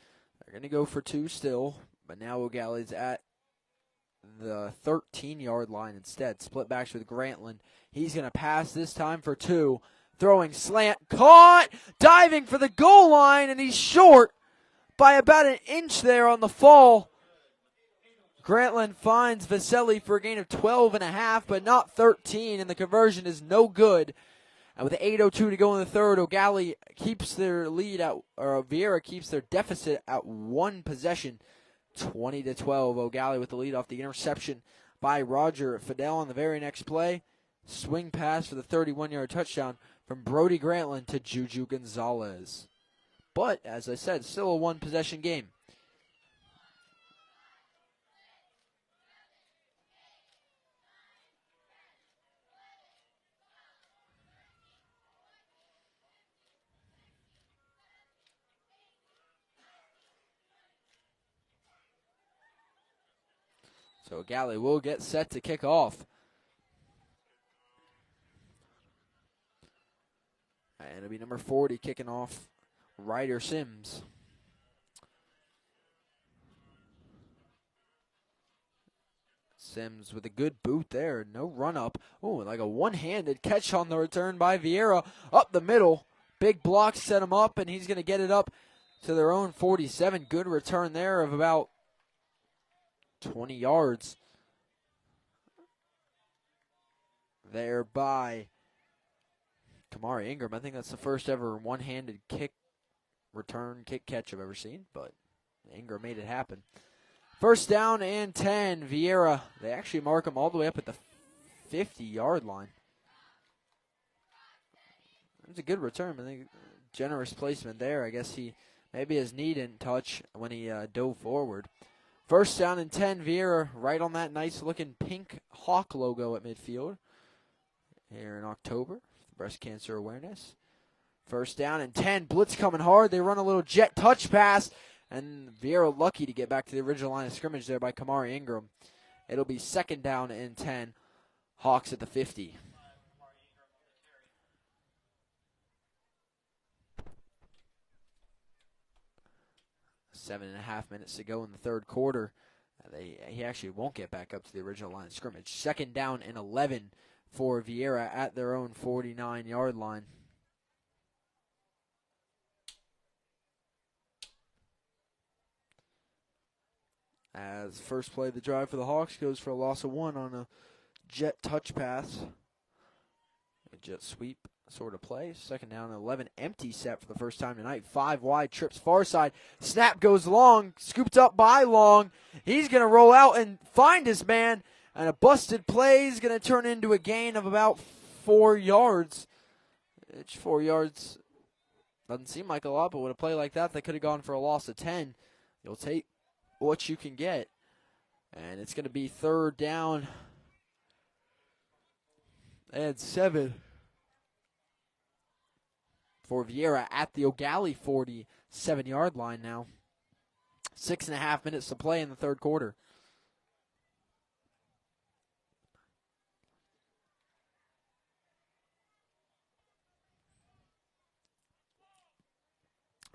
they're going to go for 2 still, but now O'Gallie's at the 13-yard line instead. Split backs with Grantland. He's going to pass this time for 2. Throwing slant, caught, diving for the goal line, and he's short by about an inch there on the fall. Grantland finds Vaselli for a gain of 12.5, but not 13, and the conversion is no good. And with 8:02 to go in the third, O'Gallie keeps their lead at, or Viera keeps their deficit at 1 possession, 20-12. O'Gallie with the lead off the interception by Roger Fidel on the very next play. Swing pass for the 31-yard touchdown from Brody Grantland to Juju Gonzalez. But, as I said, still a 1-possession game. So Gallie will get set to kick off. And it'll be number 40 kicking off, Ryder Sims. Sims with a good boot there. No run up. Oh, like a one-handed catch on the return by Viera. Up the middle. Big block set him up, and he's going to get it up to their own 47. Good return there of about 20 yards. There by Kamari Ingram. I think that's the first ever one-handed kick catch I've ever seen, but Ingram made it happen. First down and 10. Viera, they actually mark him all the way up at the 50-yard line. It's a good return. I think generous placement there. I guess maybe his knee didn't touch when he dove forward. First down and 10. Viera right on that nice-looking pink hawk logo at midfield here in October. Breast cancer awareness. First down and 10. Blitz coming hard. They run a little jet touch pass. And Viera lucky to get back to the original line of scrimmage there by Kamari Ingram. It'll be second down and 10. Hawks at the 50. Seven and a half minutes to go in the third quarter. He actually won't get back up to the original line of scrimmage. Second down and 11 for Viera at their own 49-yard line. As first play of the drive for the Hawks goes for a loss of 1 on a jet touch pass. A jet sweep sort of play. Second down and 11. Empty set for the first time tonight. 5 wide, trips far side. Snap goes long. Scooped up by Long. He's going to roll out and find his man. And a busted play is going to turn into a gain of about 4 yards. It's 4 yards. Doesn't seem like a lot, but with a play like that, they could have gone for a loss of 10. You'll take what you can get. And it's going to be 3rd down and 7 for Viera at the Gallie 47-yard line now. 6.5 minutes to play in the 3rd quarter.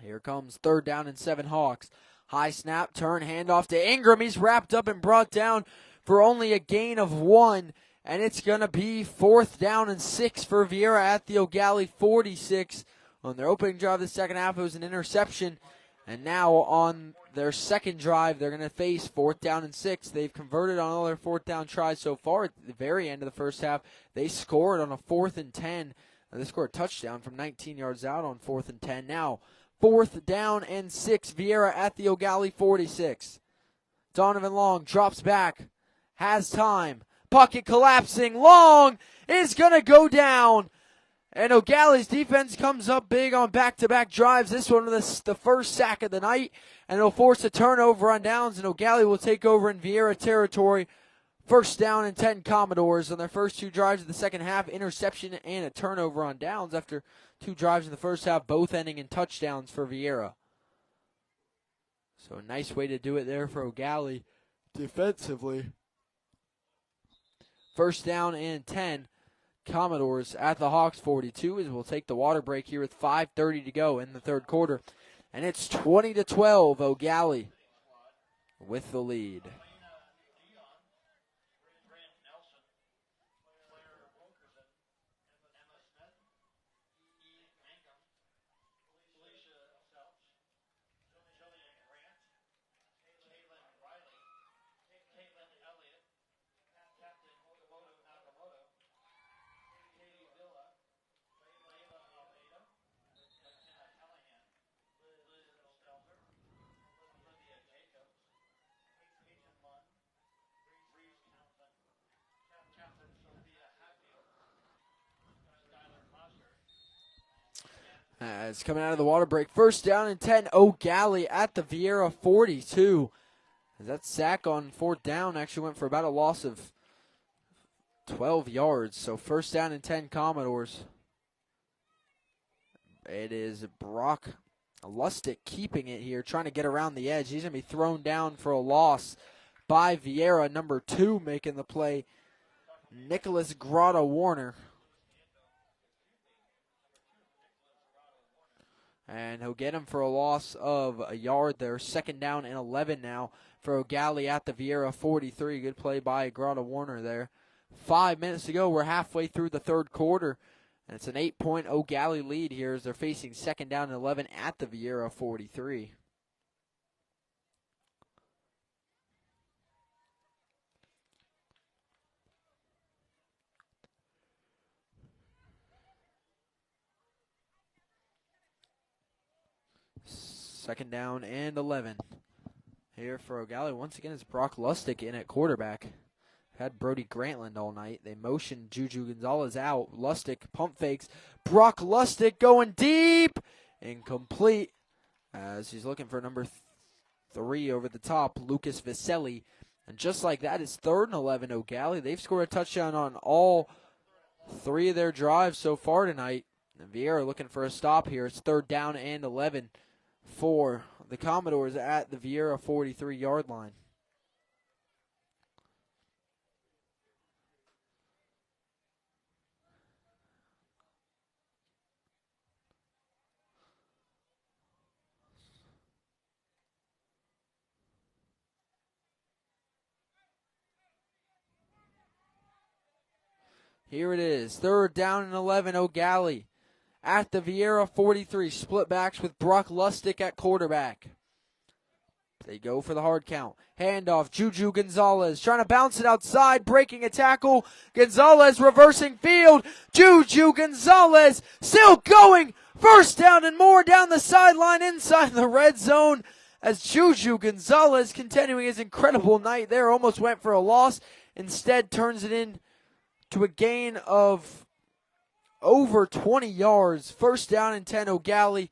Here comes 3rd down and 7 Hawks. High snap, turn, handoff to Ingram. He's wrapped up and brought down for only a gain of 1. And it's going to be 4th down and 6 for Viera at the Gallie 46. On their opening drive of the second half, it was an interception. And now on their second drive, they're going to face 4th down and 6. They've converted on all their 4th down tries so far. At the very end of the first half, they scored on a 4th and 10. They scored a touchdown from 19 yards out on 4th and 10. Now 4th down and 6. Viera at the Gallie 46. Donovan Long drops back. Has time. Pocket collapsing. Long is going to go down. And O'Galley's defense comes up big on back-to-back drives. This one was the first sack of the night. And it'll force a turnover on downs. And O'Galley will take over in Viera territory. 1st down and 10 Commodores on their first 2 drives of the second half. Interception and a turnover on downs after 2 drives in the first half, both ending in touchdowns for Viera. So a nice way to do it there for O'Galley defensively. 1st down and 10. Commodores at the Hawks 42 as we'll take the water break here with 5:30 to go in the 3rd quarter. And it's 20-12, O'Galley with the lead. It's coming out of the water break. 1st down and 10. O'Galley at the Viera 42. That sack on 4th down actually went for about a loss of 12 yards. So 1st down and 10 Commodores. It is Brock Lustig keeping it here, trying to get around the edge. He's going to be thrown down for a loss by Viera. Number 2 making the play, Nicholas Grotta-Warner. And he'll get him for a loss of a yard there. 2nd down and 11 now for O'Galley at the Viera 43. Good play by Grotta-Warner there. 5 minutes to go. We're halfway through the 3rd quarter. And it's an 8-point O'Galley lead here as they're facing 2nd down and 11 at the Viera 43. Second down and 11. Here for O'Galley. Once again, it's Brock Lustig in at quarterback. Had Brody Grantland all night. They motioned Juju Gonzalez out. Lustig pump fakes. Brock Lustig going deep. Incomplete. As he's looking for number 3 over the top, Lucas Viselli. And just like that, it's 3rd and 11 O'Galley. They've scored a touchdown on all 3 of their drives so far tonight. And Viera looking for a stop here. It's 3rd down and 11 for the Commodores at the Viera 43-yard line. Here it is, 3rd down and 11 O'Galley at the Viera 43. Split backs with Brock Lustig at quarterback. They go for the hard count. Handoff, Juju Gonzalez trying to bounce it outside, breaking a tackle. Gonzalez reversing field. Juju Gonzalez still going. 1st down and more down the sideline inside the red zone as Juju Gonzalez continuing his incredible night there. Almost went for a loss. Instead turns it in to a gain of over 20 yards. 1st down and 10 O'Galley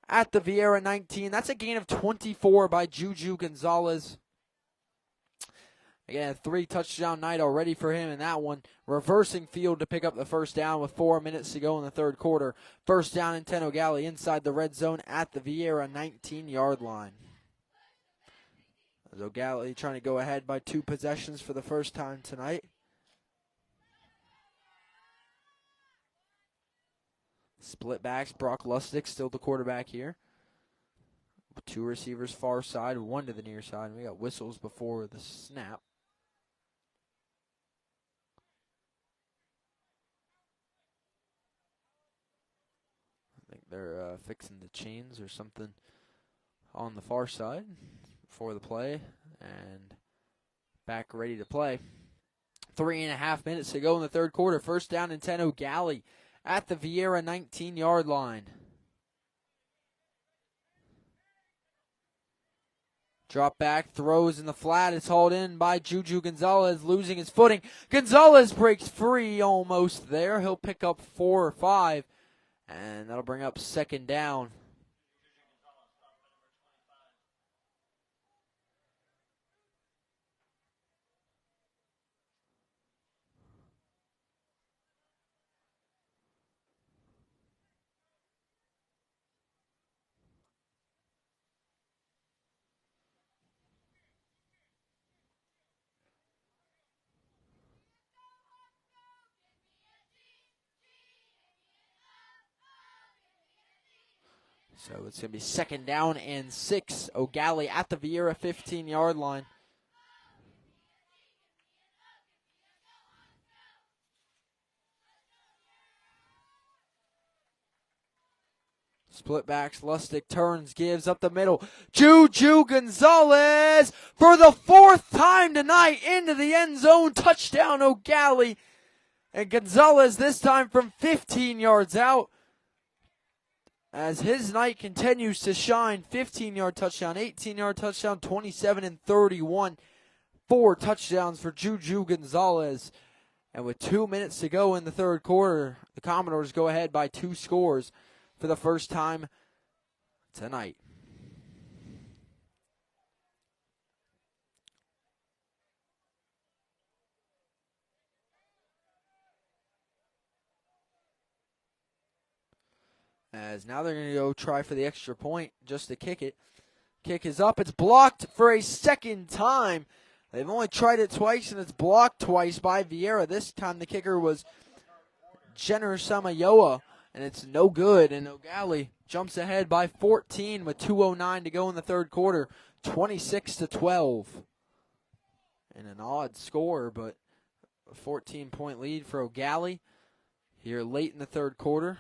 at the Viera 19. That's a gain of 24 by Juju Gonzalez. Again, a 3-touchdown night already for him in that one. Reversing field to pick up the first down with 4 minutes to go in the third quarter. First down and 10, Gallie inside the red zone at the Viera 19-yard line. As Gallie trying to go ahead by 2 possessions for the first time tonight. Split backs, Brock Lustig still the quarterback here. 2 receivers far side, 1 to the near side. We got whistles before the snap. I think they're fixing the chains or something on the far side before the play. And back ready to play. 3.5 minutes to go in the third quarter. First down and 10, Gallie at the Viera 19-yard line. Drop back, throws in the flat. It's hauled in by Juju Gonzalez, losing his footing. Gonzalez breaks free almost there. He'll pick up 4 or 5, and that'll bring up second down. So it's going to be second down and 6. Gallie at the Viera 15-yard line. Split backs, Lustig turns, gives up the middle. Juju Gonzalez for the 4th time tonight into the end zone. Touchdown, Gallie. And Gonzalez this time from 15 yards out. As his night continues to shine, 15-yard touchdown, 18-yard touchdown, 27 and 31. 4 touchdowns for Juju Gonzalez. And with 2 minutes to go in the third quarter, the Commodores go ahead by 2 scores for the first time tonight. As now they're going to go try for the extra point just to kick it. Kick is up. It's blocked for a second time. They've only tried it twice, and it's blocked twice by Viera. This time the kicker was Jenner Samayoa, and it's no good. And Gallie jumps ahead by 14 with 2:09 to go in the third quarter, 26-12. And an odd score, but a 14-point lead for Gallie here late in the third quarter.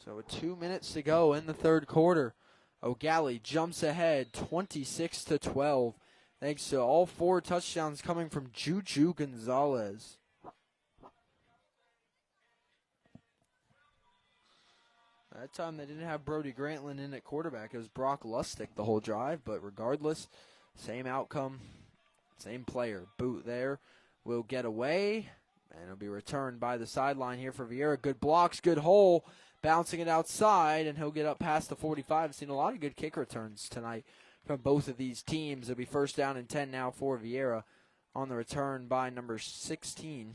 So with 2 minutes to go in the third quarter, Gallie jumps ahead 26-12. Thanks to all 4 touchdowns coming from Juju Gonzalez. That time they didn't have Brody Grantland in at quarterback. It was Brock Lustig the whole drive, but regardless, same outcome, same player. Boot there will get away, and it'll be returned by the sideline here for Viera. Good blocks, good hole. Bouncing it outside, and he'll get up past the 45. Seen a lot of good kick returns tonight from both of these teams. It'll be first down and 10 now for Viera on the return by number 16,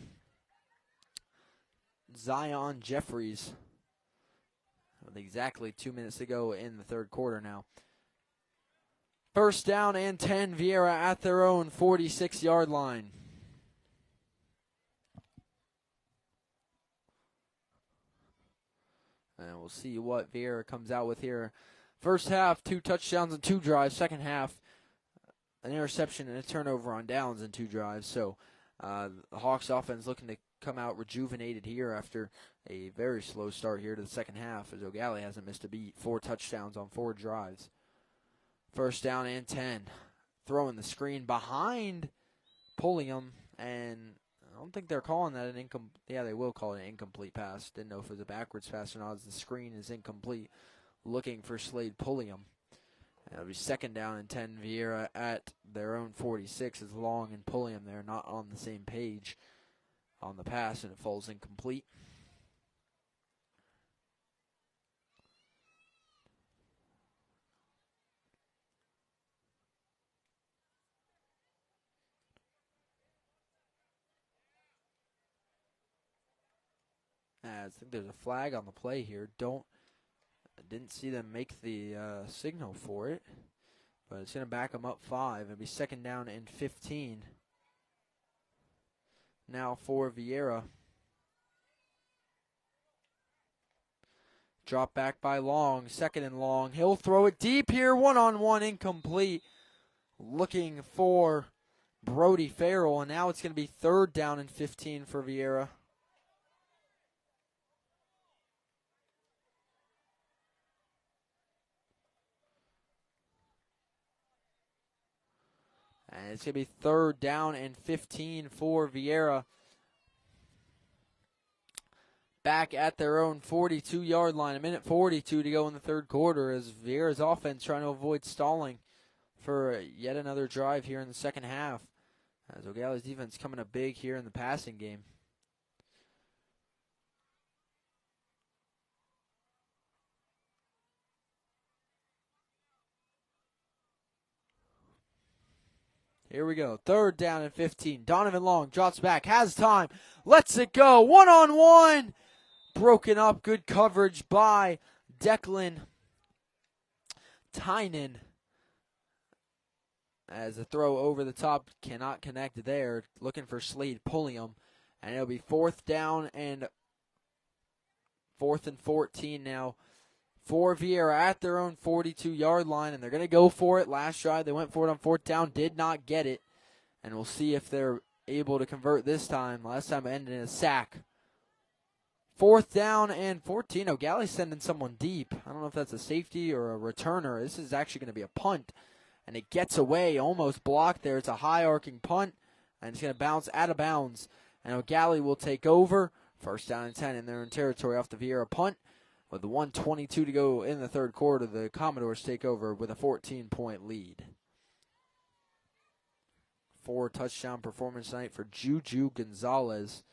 Zion Jeffries. With exactly 2 minutes to go in the third quarter now. First down and 10, Viera at their own 46-yard line. And we'll see what Viera comes out with here. First half, 2 touchdowns and 2 drives. Second half, an interception and a turnover on downs and 2 drives. So the Hawks offense looking to come out rejuvenated here after a very slow start here to the second half, as Gallie hasn't missed a beat. 4 touchdowns on 4 drives. First down and 10. Throwing the screen behind Pulliam, and I don't think they're calling that an incomplete. Yeah, they will call it an incomplete pass. Didn't know if it was a backwards pass or not, as the screen is incomplete. Looking for Slade Pulliam. It'll be 2nd down and 10. Viera at their own 46 as Long and Pulliam there not on the same page on the pass, and it falls incomplete. I think there's a flag on the play here. Didn't see them make the signal for it, but it's going to back them up 5. It'll be 2nd down and 15. Now for Viera. Drop back by Long, 2nd and long. He'll throw it deep here, one-on-one, incomplete. Looking for Brody Farrell, and now it's going to be 3rd down and 15 for Viera. And it's going to be 3rd down and 15 for Viera. Back at their own 42-yard line. 1:42 to go in the 3rd quarter as Viera's offense trying to avoid stalling for yet another drive here in the 2nd half. As O'Galley's defense coming up big here in the passing game. Here we go. 3rd down and 15. Donovan Long drops back, has time, lets it go. One-on-one. Broken up. Good coverage by Declan Tynan. As the throw over the top cannot connect there. Looking for Slade Pulliam. And it'll be 4th down and 4th and 14 now for Viera at their own 42-yard line, and they're going to go for it. Last drive, they went for it on 4th down, did not get it, and we'll see if they're able to convert this time. Last time it ended in a sack. 4th down and 14. Oh, Gallie's sending someone deep. I don't know if that's a safety or a returner. This is actually going to be a punt, and it gets away, almost blocked there. It's a high-arcing punt, and it's going to bounce out of bounds, and O'Galley will take over. 1st down and 10 in their own territory off the Viera punt. With the 1:22 to go in the 3rd quarter, the Commodores take over with a 14-point lead. 4-touchdown performance tonight for Juju Gonzalez.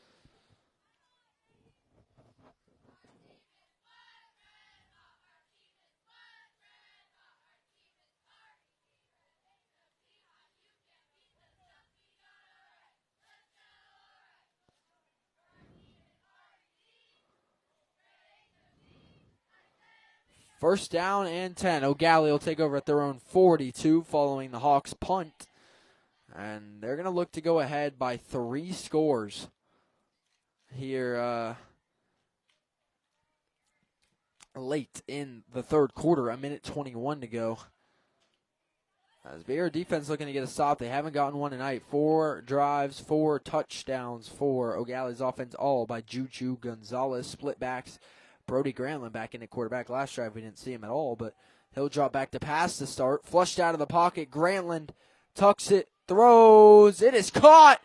First down and 10. O'Galley will take over at their own 42 following the Hawks punt. And they're going to look to go ahead by 3 scores here late in the 3rd quarter. 1:21 to go. As Viera defense looking to get a stop. They haven't gotten one tonight. 4 drives, 4 touchdowns for O'Galley's offense, all by Juju Gonzalez. Split backs. Brody Granlund back in at quarterback. Last drive we didn't see him at all, but he'll drop back to pass to start. Flushed out of the pocket. Granlund tucks it, throws. It is caught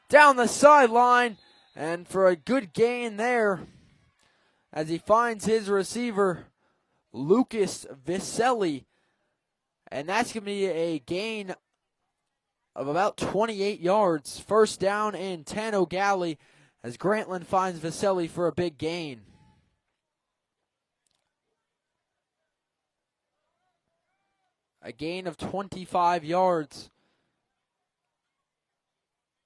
down the sideline, and for a good gain there as he finds his receiver, Lucas Viselli. And that's going to be a gain of about 28 yards. 1st down and 10 O'Galley as Grantland finds Viselli for a big gain. A gain of 25 yards.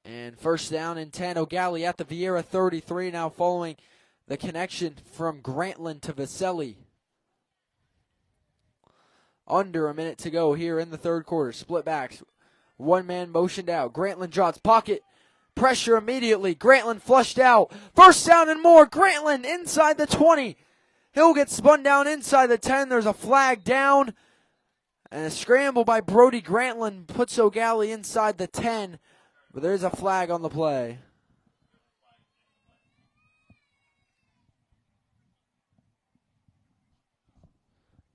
And 1st down and 10. O'Galley at the Viera 33 now following the connection from Grantland to Viselli. Under a minute to go here in the 3rd quarter. Split backs. One man motioned out. Grantland drops pocket. Pressure immediately. Grantland flushed out. 1st down and more. Grantland inside the 20. He'll get spun down inside the 10. There's a flag down. And a scramble by Brody Grantland puts O'Galley inside the 10. But there's a flag on the play.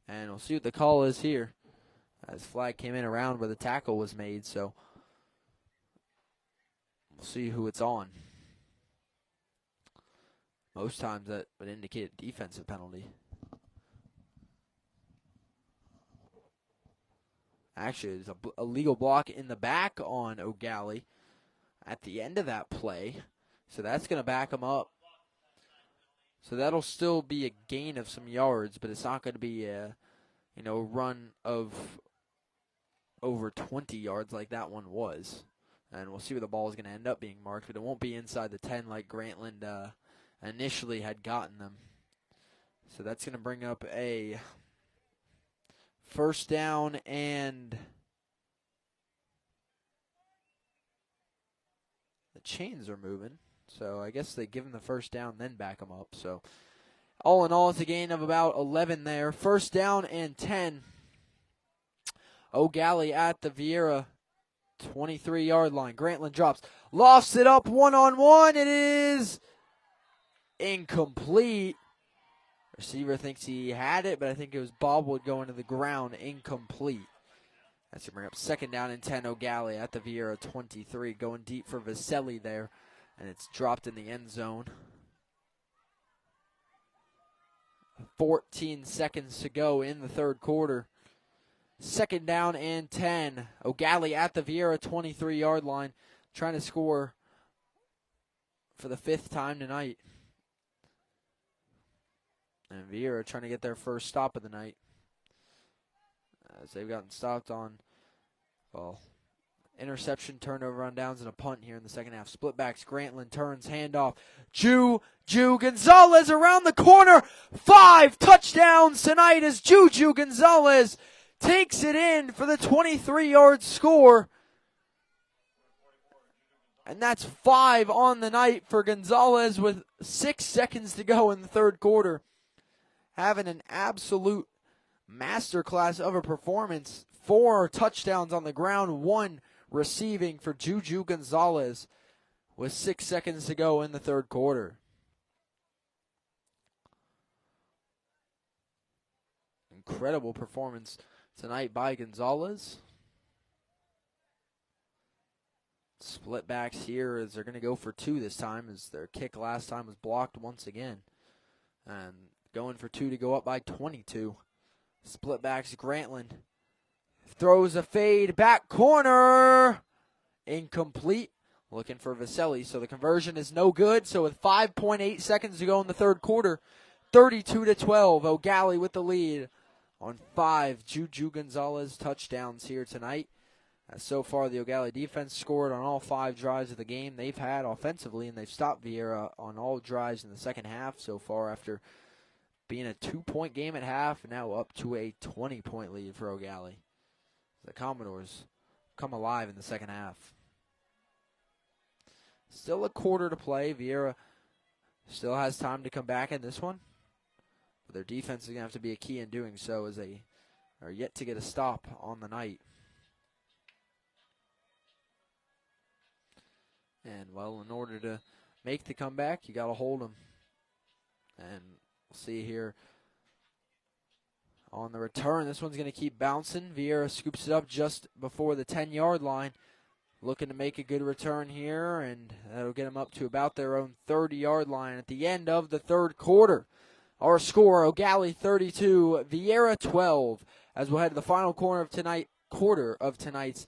And we'll see what the call is here. As flag came in around where the tackle was made, so we'll see who it's on. Most times that would indicate a defensive penalty. Actually, there's a legal block in the back on O'Gallie at the end of that play. So that's going to back him up. So that'll still be a gain of some yards, but it's not going to be a run of over 20 yards like that one was. And we'll see where the ball is going to end up being marked, but it won't be inside the 10 like Grantland initially had gotten them. So that's going to bring up a first down, and the chains are moving. So I guess they give him the first down, then back him up. So all in all, it's a gain of about 11 there. First down and 10. O'Gallie at the Viera 23-yard line. Grantland drops. Lofts it up one-on-one. It is incomplete. Receiver thinks he had it, but I think it was bobbled going to the ground. Incomplete. That's going to bring up second down and 10. O'Gallie at the Viera 23. Going deep for Vaselli there. And it's dropped in the end zone. 14 seconds to go in the third quarter. Second down and 10. O'Gallie at the Viera 23-yard line, trying to score for the fifth time tonight. And Viera trying to get their first stop of the night, as they've gotten stopped on, interception, turnover on downs, and a punt here in the second half. Split backs, Grantland turns, handoff. Juju Gonzalez around the corner. 5 touchdowns tonight as Juju Gonzalez takes it in for the 23-yard score. And that's 5 on the night for Gonzalez with 6 seconds to go in the third quarter. Having an absolute masterclass of a performance. 4 touchdowns on the ground, 1 receiving for Juju Gonzalez with 6 seconds to go in the third quarter. Incredible performance tonight by Gonzalez. Split backs here as they're going to go for 2 this time, as their kick last time was blocked once again. And going for 2 to go up by 22. Split backs, Grantland throws a fade, back corner, incomplete. Looking for Vaselli, so the conversion is no good. So with 5.8 seconds to go in the third quarter, 32-12, O'Gallie with the lead on 5 Juju Gonzalez touchdowns here tonight. So far, the O'Gallie defense scored on all 5 drives of the game they've had offensively, and they've stopped Viera on all drives in the second half so far after being a 2-point game at half, and now up to a 20-point lead for O'Gallie. The Commodores come alive in the second half. Still a quarter to play. Viera still has time to come back in this one. But their defense is going to have to be a key in doing so, as they are yet to get a stop on the night. And, well, in order to make the comeback, you got to hold them. And we'll see here on the return. This one's going to keep bouncing. Viera scoops it up just before the 10-yard line. Looking to make a good return here, and that'll get them up to about their own 30-yard line at the end of the third quarter. Our score, O'Gallie 32, Viera 12, as we'll head to the final quarter of tonight's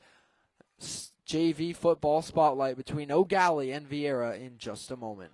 JV football spotlight between O'Gallie and Viera in just a moment.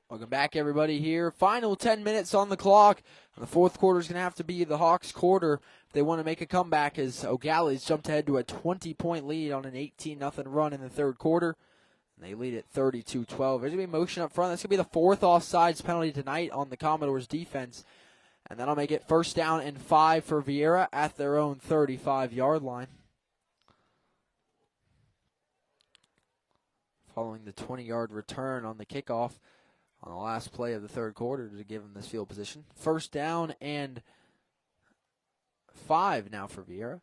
Welcome back, everybody, here. Final 10 minutes on the clock. The fourth quarter is going to have to be the Hawks' quarter if they want to make a comeback, as O'Gallie's jumped ahead to a 20-point lead on an 18-0 run in the third quarter. And they lead at 32-12. There's going to be motion up front. That's going to be the 4th offsides penalty tonight on the Commodores' defense, And that'll make it 1st down and 5 for Viera at their own 35-yard line. Following the 20-yard return on the kickoff on the last play of the third quarter to give them this field position. 1st down and 5 now for Viera.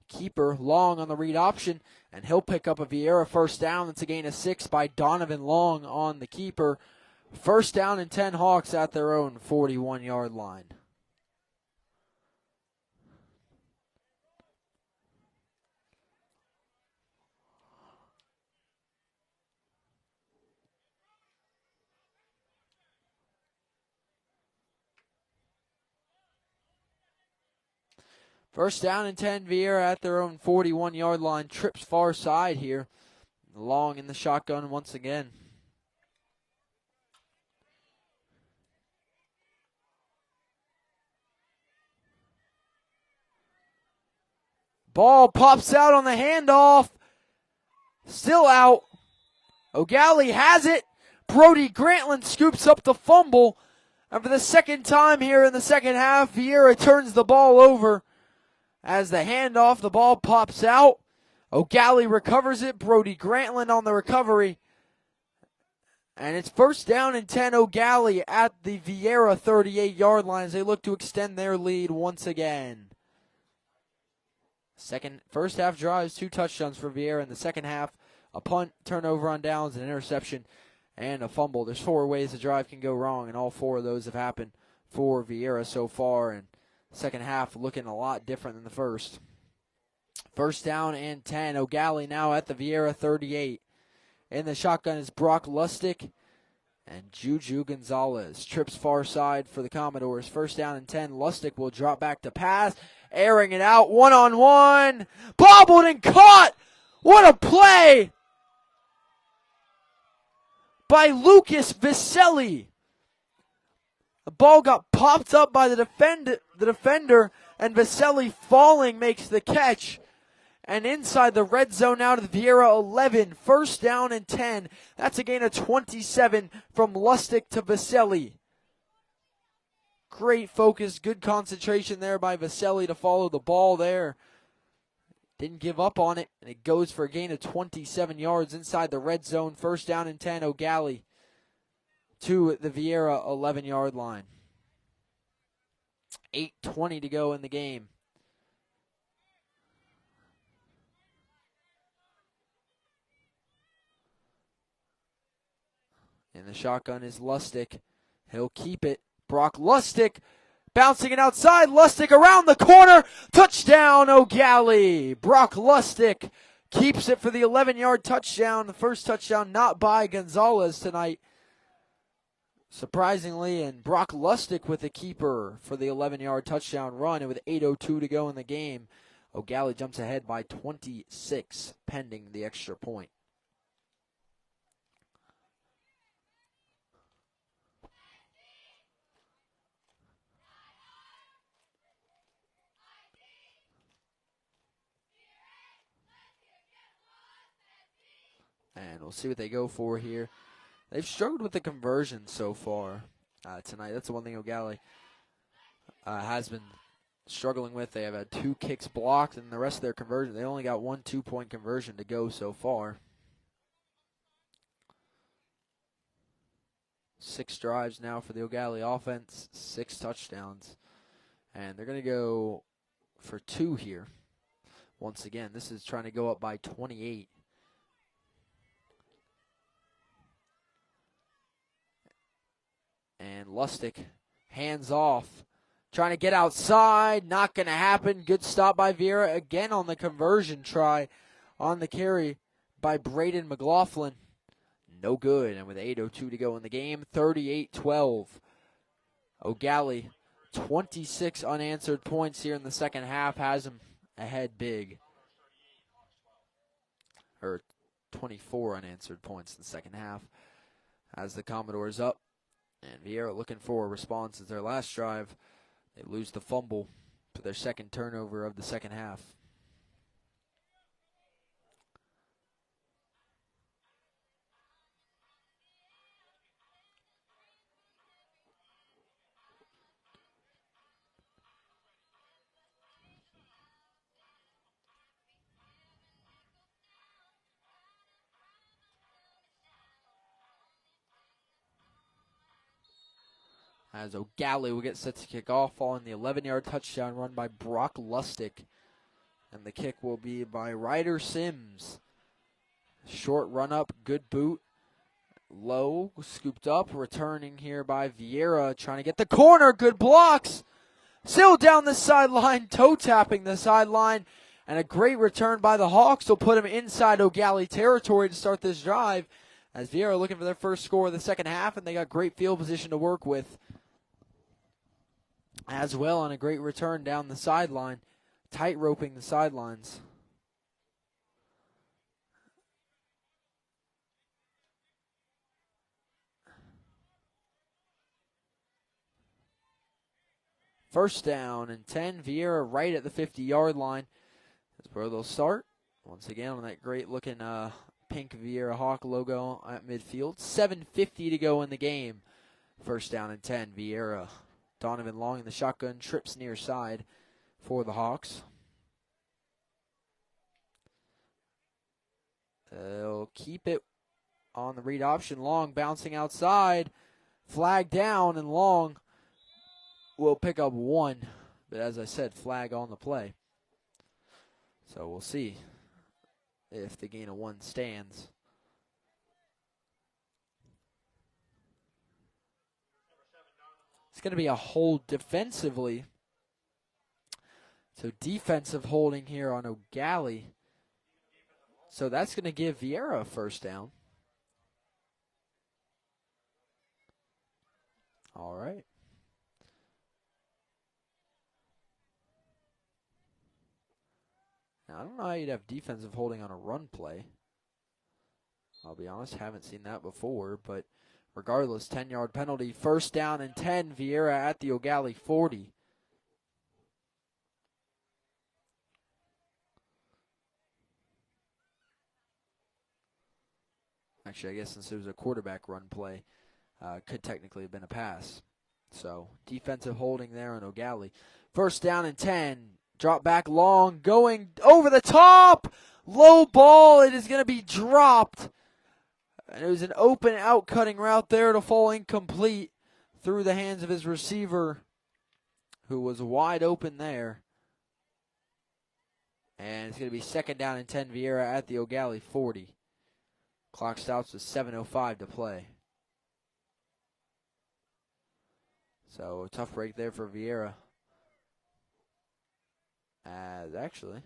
Keeper Long on the read option, and he'll pick up a Viera 1st down. That's a gain of 6 by Donovan Long on the keeper. 1st down and 10 Hawks at their own 41-yard line. First down and 10, Viera at their own 41-yard line. Trips far side here. Long in the shotgun once again. Ball pops out on the handoff. Still out. O'Gallie has it. Brody Grantland scoops up the fumble. And for the second time here in the second half, Viera turns the ball over. As the handoff, the ball pops out. O'Gallie recovers it. Brody Grantland on the recovery. And it's 1st down and 10, O'Gallie at the Viera 38-yard line as they look to extend their lead once again. First half drives, 2 touchdowns for Viera. In the second half, a punt, turnover on downs, an interception, and a fumble. There's 4 ways the drive can go wrong, and all 4 of those have happened for Viera so far. And second half looking a lot different than the first. 1st down and 10. O'Gallie now at the Viera 38. In the shotgun is Brock Lustig and Juju Gonzalez. Trips far side for the Commodores. 1st down and 10. Lustig will drop back to pass. Airing it out. 1-on-1. Bobbled and caught. What a play by Lucas Viselli. The ball got popped up by the defender, and Viselli falling makes the catch. And inside the red zone now to the Viera 11. 1st down and 10. That's a gain of 27 from Lustig to Viselli. Great focus, good concentration there by Viselli to follow the ball there. Didn't give up on it, and it goes for a gain of 27 yards inside the red zone. 1st down and 10, O'Gallie to the Viera 11-yard line. 8:20 to go in the game. In the shotgun is Lustig. He'll keep it. Brock Lustig bouncing it outside. Lustig around the corner. Touchdown, O'Gallie. Brock Lustig keeps it for the 11-yard touchdown. The first touchdown not by Gonzalez tonight, surprisingly. And Brock Lustig with the keeper for the 11-yard touchdown run. And with 8:02 to go in the game, O'Gallie jumps ahead by 26 pending the extra point. And we'll see what they go for here. They've struggled with the conversion so far tonight. That's the one thing O'Gallie has been struggling with. They have had 2 kicks blocked, and the rest of their conversion, they only got 1 2-point conversion to go so far. 6 drives now for the O'Gallie offense, 6 touchdowns. And they're going to go for 2 here. Once again, this is trying to go up by 28. And Lustig, hands off, trying to get outside, not going to happen. Good stop by Viera again on the conversion try on the carry by Braden McLaughlin. No good, and with 8:02 to go in the game, 38-12. O'Gallie, 26 unanswered points here in the second half, has him ahead big. Or 24 unanswered points in the second half as the Commodores up. And Viera looking for a response as their last drive. They lose the fumble for their second turnover of the second half. As Gallie will get set to kick off following the 11-yard touchdown run by Brock Lustig. And the kick will be by Ryder Sims. Short run up, good boot. Low, scooped up, returning here by Viera, trying to get the corner, good blocks. Still down the sideline, toe tapping the sideline. And a great return by the Hawks will put him inside O'Gallie territory to start this drive. As Viera looking for their first score of the second half, and they got great field position to work with. As well on a great return down the sideline, tight roping the sidelines. First down and 10, Viera right at the 50-yard line. That's where they'll start. Once again on that great looking pink Viera Hawk logo at midfield. 7:50 to go in the game. First down and 10, Viera. Donovan Long in the shotgun, trips near side for the Hawks. They'll keep it on the read option. Long bouncing outside. Flag down, and Long will pick up one. But as I said, flag on the play. So we'll see if the gain of one stands. It's going to be a hold defensively. So defensive holding here on O'Gallie. So that's going to give Viera a first down. All right. Now, I don't know how you'd have defensive holding on a run play. I'll be honest, haven't seen that before, but regardless, 10-yard penalty. First down and 10, Viera at the O'Gallie 40. Actually, I guess since it was a quarterback run play, could technically have been a pass. So, defensive holding there on O'Gallie. First down and 10. Drop back Long, going over the top. Low ball. It is going to be dropped. And it was an open out cutting route there to fall incomplete through the hands of his receiver, who was wide open there. And it's going to be second down and 10, Viera at the O'Gallie 40. Clock stops with 7:05 to play. So a tough break there for Viera. As actually,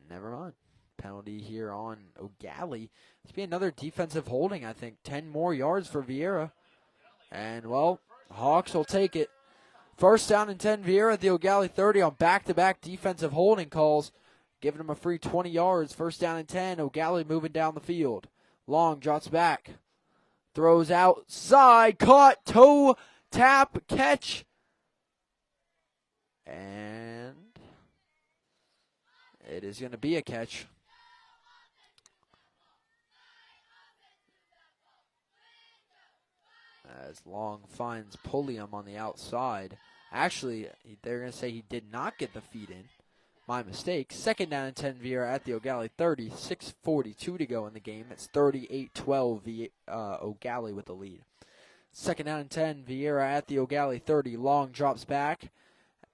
never mind. Penalty here on O'Gallie. It's be another defensive holding, I think. 10 more yards for Viera. And, well, Hawks will take it. First down and 10, Viera at the O'Gallie 30 on back-to-back defensive holding calls, giving him a free 20 yards. First down and 10, O'Gallie moving down the field. Long drops back. Throws outside, caught, toe, tap, catch. And it is going to be a catch. As Long finds Pulliam on the outside. Actually, they're going to say he did not get the feed in. My mistake. Second down and 10, Viera at the O'Gallie 30. 6:42 to go in the game. It's 38-12, O'Gallie with the lead. Second down and 10, Viera at the O'Gallie 30. Long drops back.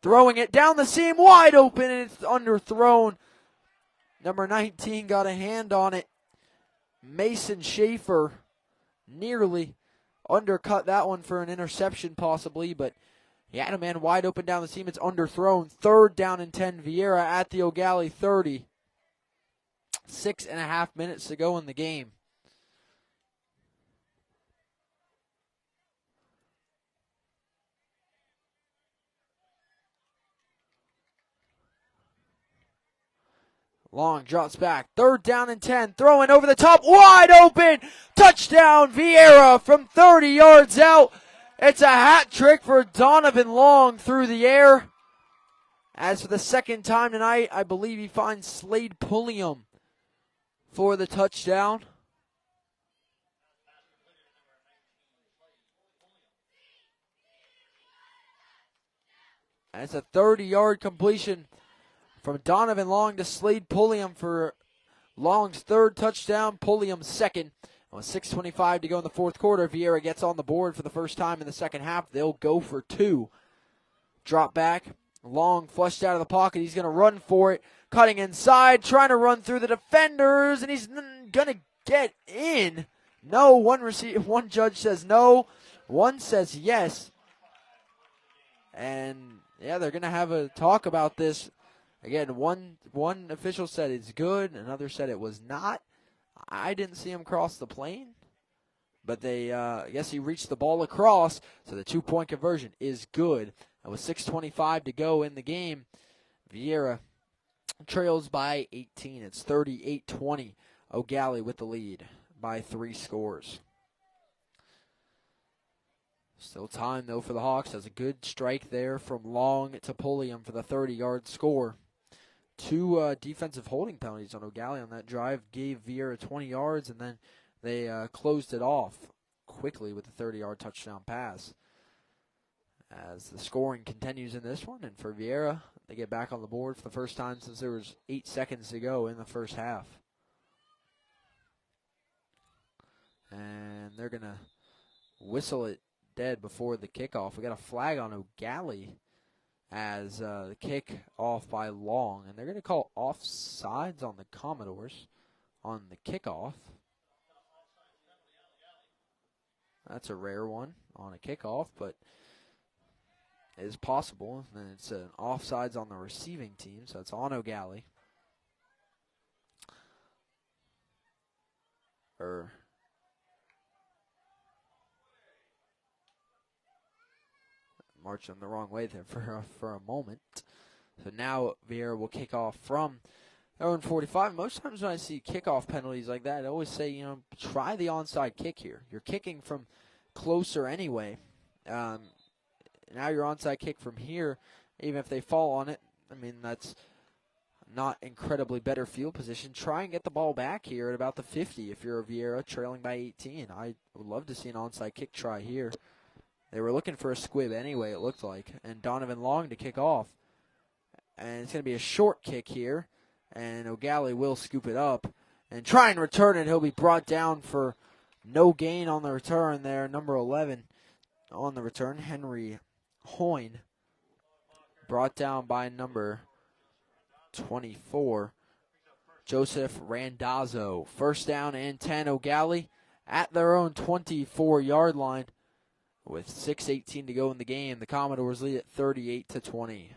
Throwing it down the seam, wide open, and it's underthrown. Number 19 got a hand on it. Mason Schaefer nearly undercut that one for an interception possibly, but he had a man wide open down the seam. It's underthrown. Third down and 10, Viera at the O'Gallie 30. 6.5 minutes to go in the game. Long drops back. Third down and 10. Throwing over the top. Wide open. Touchdown, Viera from 30 yards out. It's a hat trick for Donovan Long through the air. As for the second time tonight, I believe he finds Slade Pulliam for the touchdown. And it's a 30-yard completion from Donovan Long to Slade Pulliam for Long's third touchdown, Pulliam's second. With 6:25 to go in the fourth quarter, Viera gets on the board for the first time in the second half. They'll go for two. Drop back. Long flushed out of the pocket. He's going to run for it. Cutting inside, trying to run through the defenders, and he's going to get in. No, one judge says no. One says yes. And, yeah, they're going to have a talk about this. Again, one official said it's good. Another said it was not. I didn't see him cross the plane. But I guess he reached the ball across. So the 2-point conversion is good. And with 6:25 to go in the game, Viera trails by 18. It's 38-20. Gallie with the lead by 3 scores. Still time, though, for the Hawks. Has a good strike there from Long to Pulliam for the 30-yard score. 2 defensive holding penalties on Gallie on that drive gave Viera 20 yards, and then they closed it off quickly with the 30-yard touchdown pass. As the scoring continues in this one, and for Viera, they get back on the board for the first time since there was 8 seconds to go in the first half. And they're going to whistle it dead before the kickoff. We got a flag on Gallie as the kick off by Long. And they're going to call offsides on the Commodores on the kickoff. That's a rare one on a kickoff, but it is possible. And it's an offsides on the receiving team, so it's on Gallie. Marching them the wrong way there for a moment. So now Viera will kick off from their own 45. Most times when I see kickoff penalties like that, I always say, try the onside kick here. You're kicking from closer anyway. Now your onside kick from here, even if they fall on it, I mean, that's not incredibly better field position. Try and get the ball back here at about the 50 if you're a Viera trailing by 18. I would love to see an onside kick try here. They were looking for a squib anyway, it looked like. And Donovan Long to kick off. And it's going to be a short kick here. And Gallie will scoop it up and try and return it. He'll be brought down for no gain on the return there. Number 11 on the return, Henry Hoyne. Brought down by number 24, Joseph Randazzo. First down and 10, Gallie at their own 24-yard line. With 6:18 to go in the game, the Commodores lead at 38-20.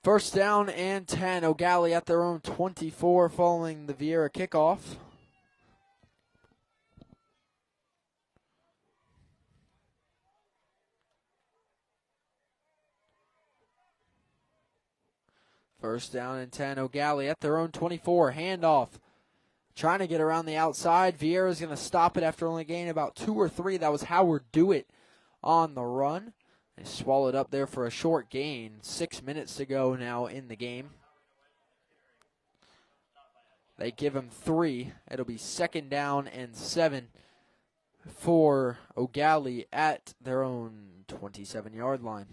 First down and 10, Gallie at their own 24 following the Viera kickoff. First down and 10, Gallie at their own 24. Handoff. Trying to get around the outside. Viera's going to stop it after only gaining about 2 or 3. That was Howard Dewitt on the run. They swallowed up there for a short gain. 6 minutes to go now in the game. They give him 3. It'll be second down and 7 for Gallie at their own 27-yard line.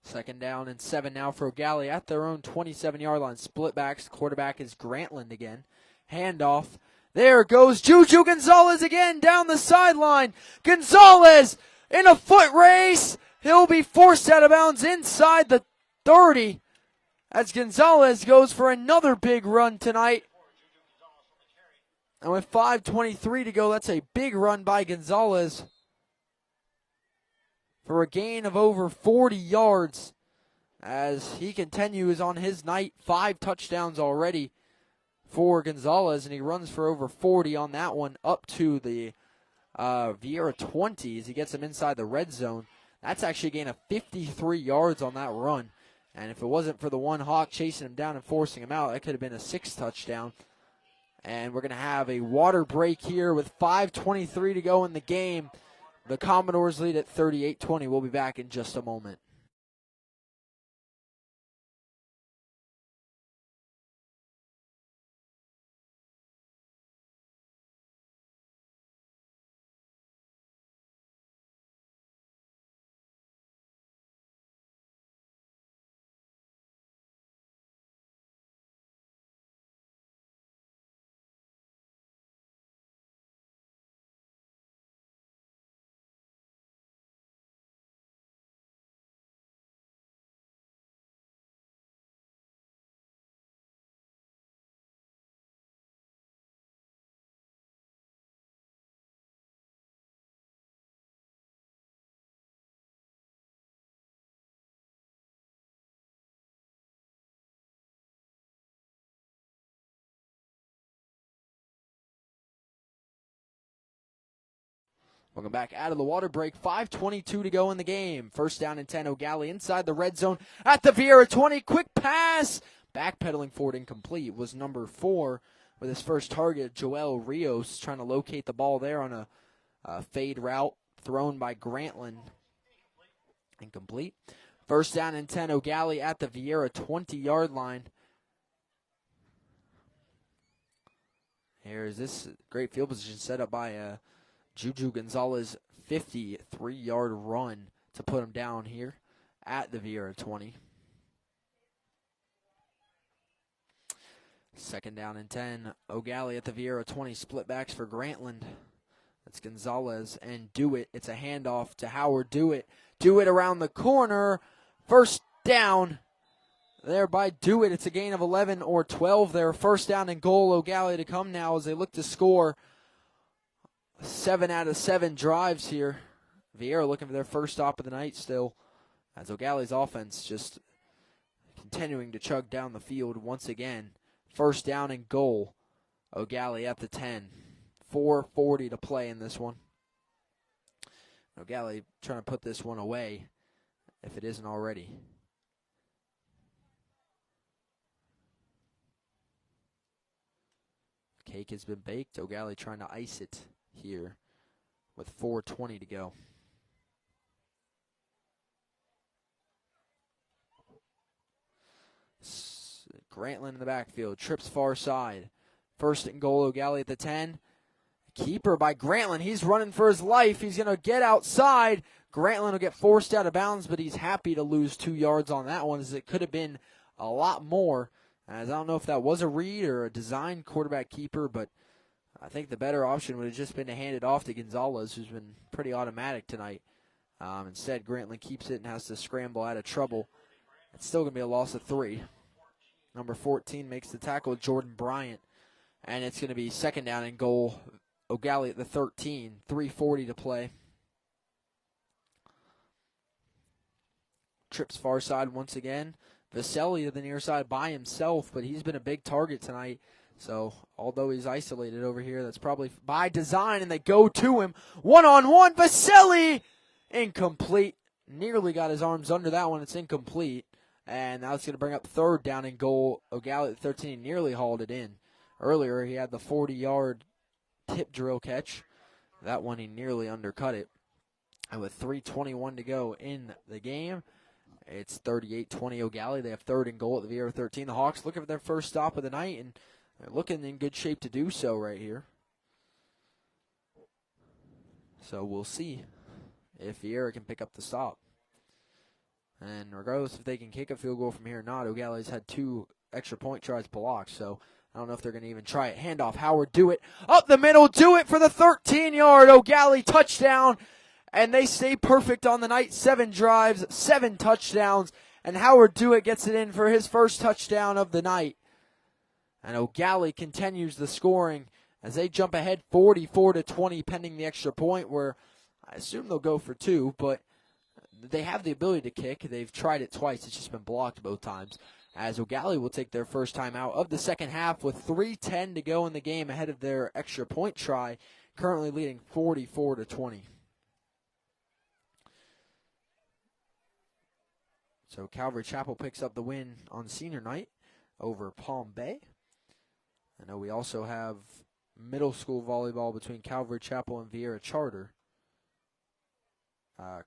Second down and 7 now for Gallie at their own 27-yard line. Split backs. Quarterback is Grantland again. Handoff. There goes Juju Gonzalez again down the sideline. Gonzalez in a foot race. He'll be forced out of bounds inside the 30 as Gonzalez goes for another big run tonight. And with 5:23 to go, that's a big run by Gonzalez for a gain of over 40 yards as he continues on his night. 5 touchdowns already for Gonzalez, and he runs for over 40 on that one up to the Viera 20 as he gets him inside the red zone. That's actually a gain of 53 yards on that run. And if it wasn't for the one Hawk chasing him down and forcing him out, that could have been a 6th touchdown. And we're going to have a water break here with 5:23 to go in the game. The Commodores lead at 38-20. We'll be back in just a moment. Welcome back out of the water break. 5:22 to go in the game. First down and 10. Gallie inside the red zone at the Viera 20. Quick pass. Backpedaling forward, incomplete. Was number 4 with his first target, Joel Rios, trying to locate the ball there on a fade route thrown by Grantland. Incomplete. First down and 10. Gallie at the Viera 20-yard line. Here's this great field position set up by Juju Gonzalez, 53-yard run to put him down here at the Viera 20. Second down and 10. Gallie at the Viera 20. Split backs for Grantland. That's Gonzalez and Dewitt. It's a handoff to Howard Dewitt. Dewitt around the corner. First down there by Dewitt. It's a gain of 11 or 12 there. First down and goal. Gallie to come now as they look to score 7 out of 7 drives here. Viera looking for their first stop of the night still, as Gallie's offense just continuing to chug down the field once again. First down and goal. Gallie at the 10. 4:40 to play in this one. Gallie trying to put this one away if it isn't already. Cake has been baked. Gallie trying to ice it here with 4:20 to go. Grantland in the backfield, trips far side. First and goal, Gallie at the 10. Keeper by Grantland. He's running for his life. He's going to get outside. Grantland will get forced out of bounds, but he's happy to lose 2 yards on that one, as it could have been a lot more. As I don't know if that was a read or a design quarterback keeper, but I think the better option would have just been to hand it off to Gonzalez, who's been pretty automatic tonight. Instead, Grantland keeps it and has to scramble out of trouble. It's still going to be a loss of 3. Number 14 makes the tackle, Jordan Bryant. And it's going to be second down and goal. Gallie at the 13. 3:40 to play. Trips far side once again. Vaselli to the near side by himself, but he's been a big target tonight. So, although he's isolated over here, that's probably by design, and they go to him. One-on-one, Vaselli! Incomplete. Nearly got his arms under that one. It's incomplete. And now it's going to bring up third down and goal. Gallie at 13 nearly hauled it in. Earlier, he had the 40-yard tip drill catch. That one, he nearly undercut it. And with 3:21 to go in the game, it's 38-20 Gallie. They have third and goal at the Viera 13. The Hawks looking for their first stop of the night, and they're looking in good shape to do so right here. So we'll see if Viera can pick up the stop. And regardless if they can kick a field goal from here or not, Gallie's had 2 extra point tries blocked, so I don't know if they're going to even try it. Handoff, Howard Dewitt up the middle, Dewitt for the 13-yard Gallie touchdown, and they stay perfect on the night. 7 drives, 7 touchdowns, and Howard Dewitt gets it in for his first touchdown of the night. And Gallie continues the scoring as they jump ahead 44-20 pending the extra point, where I assume they'll go for 2, but they have the ability to kick. They've tried it twice. It's just been blocked both times. As Gallie will take their first time out of the second half with 3:10 to go in the game ahead of their extra point try, currently leading 44-20. So Calvary Chapel picks up the win on senior night over Palm Bay. I know we also have middle school volleyball between Calvary Chapel and Viera Charter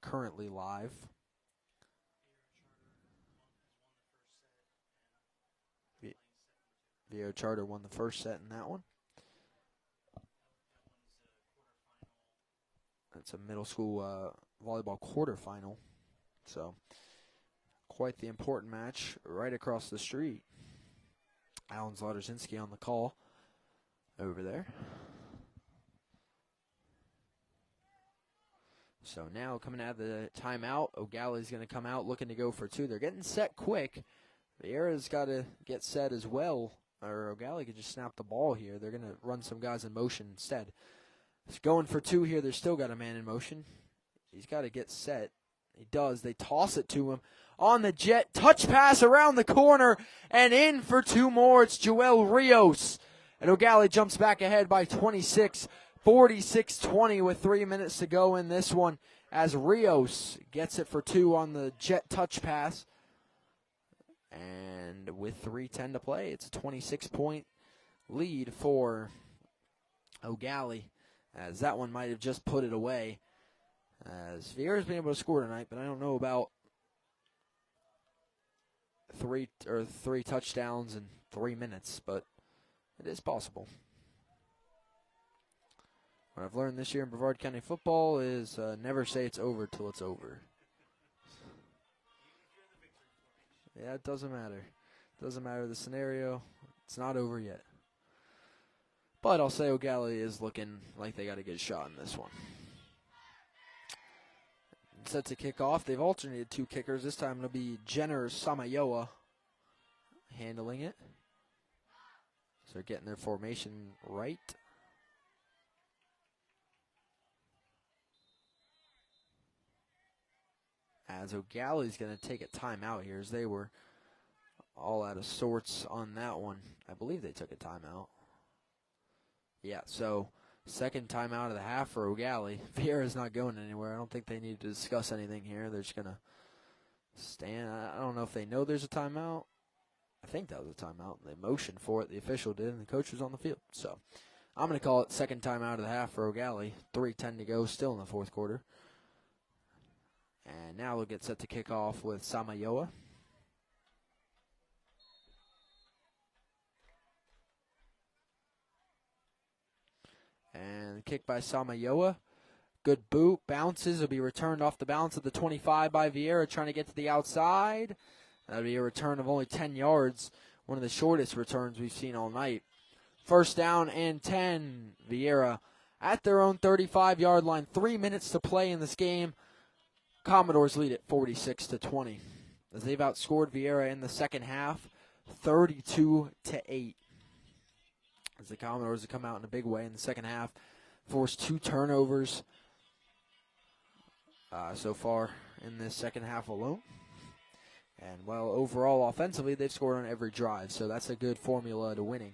currently live. Viera Charter won the first set in that one. It's a middle school volleyball quarterfinal. So, quite the important match right across the street. Alan Zlatarzinski on the call over there. So now coming out of the timeout, O'Galley's going to come out looking to go for two. They're getting set quick. Viera's got to get set as well, or O'Galley could just snap the ball here. They're going to run some guys in motion instead. It's going for two here. They're still got a man in motion. He's got to get set. He does. They toss it to him on the jet. Touch pass around the corner and in for two more. It's Joel Rios. And O'Galley jumps back ahead by 26, 46-20 with 3 minutes to go in this one as Rios gets it for two on the jet touch pass. And with 3:10 to play, it's a 26-point lead for O'Galley, as that one might have just put it away. As Viera's been able to score tonight, but I don't know about three touchdowns in 3 minutes, but it is possible. What I've learned this year in Brevard County football is never say it's over till it's over. Yeah, it doesn't matter. It doesn't matter the scenario. It's not over yet. But I'll say O'Galley is looking like they got a good shot in this one. Set to kick off. They've alternated two kickers. This time it'll be Jenner Samayoa handling it. So they're getting their formation right. As O'Galley's going to take a timeout here, as they were all out of sorts on that one. I believe they took a timeout. Yeah, so second timeout of the half for O'Galley. Viera's not going anywhere. I don't think they need to discuss anything here. They're just going to stand. I don't know if they know there's a timeout. I think that was a timeout. They motioned for it. The official did, and the coach was on the field. So I'm going to call it second timeout of the half for O'Galley. 3:10 to go, still in the fourth quarter. And now we'll get set to kick off with Samayoa. And kick by Samayoa. Good boot. Bounces. Will be returned off the bounce of the 25 by Viera, trying to get to the outside. That'll be a return of only 10 yards. One of the shortest returns we've seen all night. First down and 10. Viera at their own 35-yard line. 3 minutes to play in this game. Commodores lead it 46-20. As they've outscored Viera in the second half, 32-8. As the Commodores have come out in a big way in the second half, forced 2 turnovers so far in this second half alone. And, well, overall, offensively, they've scored on every drive, so that's a good formula to winning.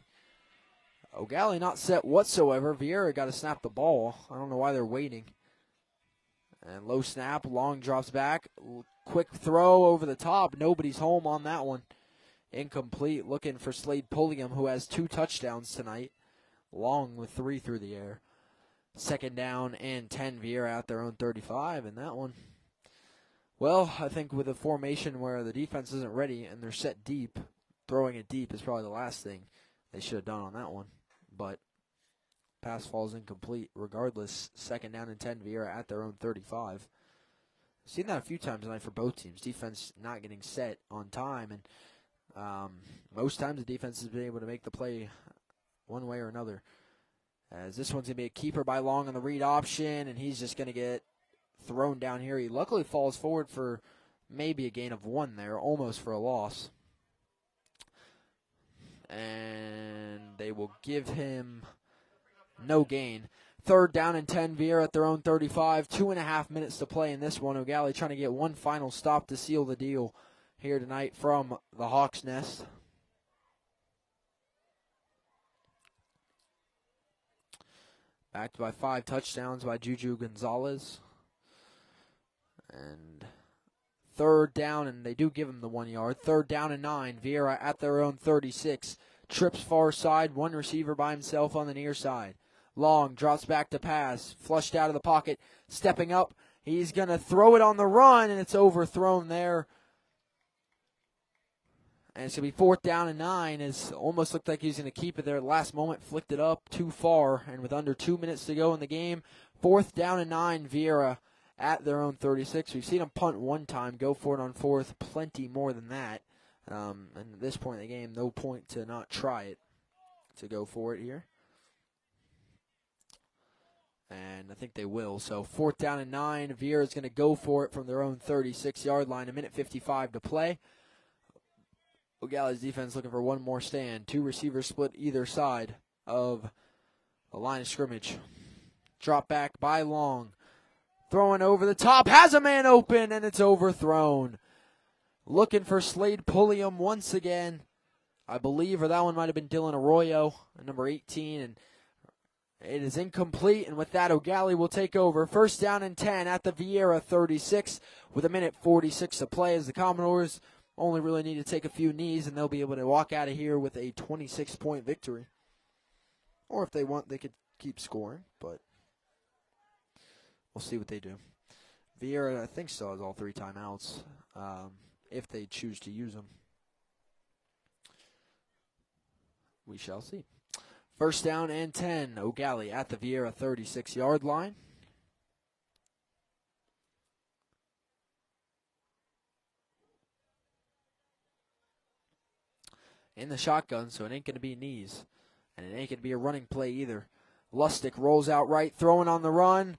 O'Galley not set whatsoever. Viera got to snap the ball. I don't know why they're waiting. And low snap, long drops back. Quick throw over the top. Nobody's home on that one. Incomplete. Looking for Slade Pulliam, who has 2 touchdowns tonight. Long with 3 through the air. Second down and 10. Viera at their own 35. And that one, well, I think with a formation where the defense isn't ready and they're set deep, throwing it deep is probably the last thing they should have done on that one. But pass falls incomplete. Regardless, second down and 10, Viera at their own 35. I've seen that a few times tonight for both teams. Defense not getting set on time, and most times the defense has been able to make the play one way or another. As this one's going to be a keeper by Long on the read option, and he's just going to get thrown down here. He luckily falls forward for maybe a gain of 1 there, almost for a loss. And they will give him no gain. Third down and 10, Viera at their own 35. 2.5 minutes to play in this one. O'Galley trying to get one final stop to seal the deal here tonight from the Hawks' Nest. Backed by 5 touchdowns by Juju Gonzalez. And third down, and they do give him the 1 yard. Third down and 9. Viera at their own 36. trips far side, one receiver by himself on the near side. Long drops back to pass, flushed out of the pocket, stepping up. He's going to throw it on the run, and it's overthrown there. And it's going to be 4th down and 9. It almost looked like he was going to keep it there at the last moment, flicked it up too far. And with under 2 minutes to go in the game, 4th down and 9, Viera at their own 36. We've seen them punt one time, go for it on 4th, plenty more than that. And at this point in the game, no point to not try it, to go for it here. And I think they will. So 4th down and 9. Viera's going to go for it from their own 36-yard line. 1:55 to play. Gallie's defense looking for one more stand. 2 receivers split either side of the line of scrimmage. Drop back by Long. Throwing over the top. Has a man open, and it's overthrown. Looking for Slade Pulliam once again, I believe, or that one might have been Dylan Arroyo, number 18, and it is incomplete, and with that, Gallie will take over. 1st down and 10 at the Viera 36 with 1:46 to play as the Commodores only really need to take a few knees, and they'll be able to walk out of here with a 26-point victory. Or if they want, they could keep scoring, but we'll see what they do. Viera, I think, still has all 3 timeouts, if they choose to use them. We shall see. 1st down and 10. Gallie at the Viera 36-yard line. In the shotgun, so it ain't going to be knees. And it ain't going to be a running play either. Lustig rolls out right, throwing on the run.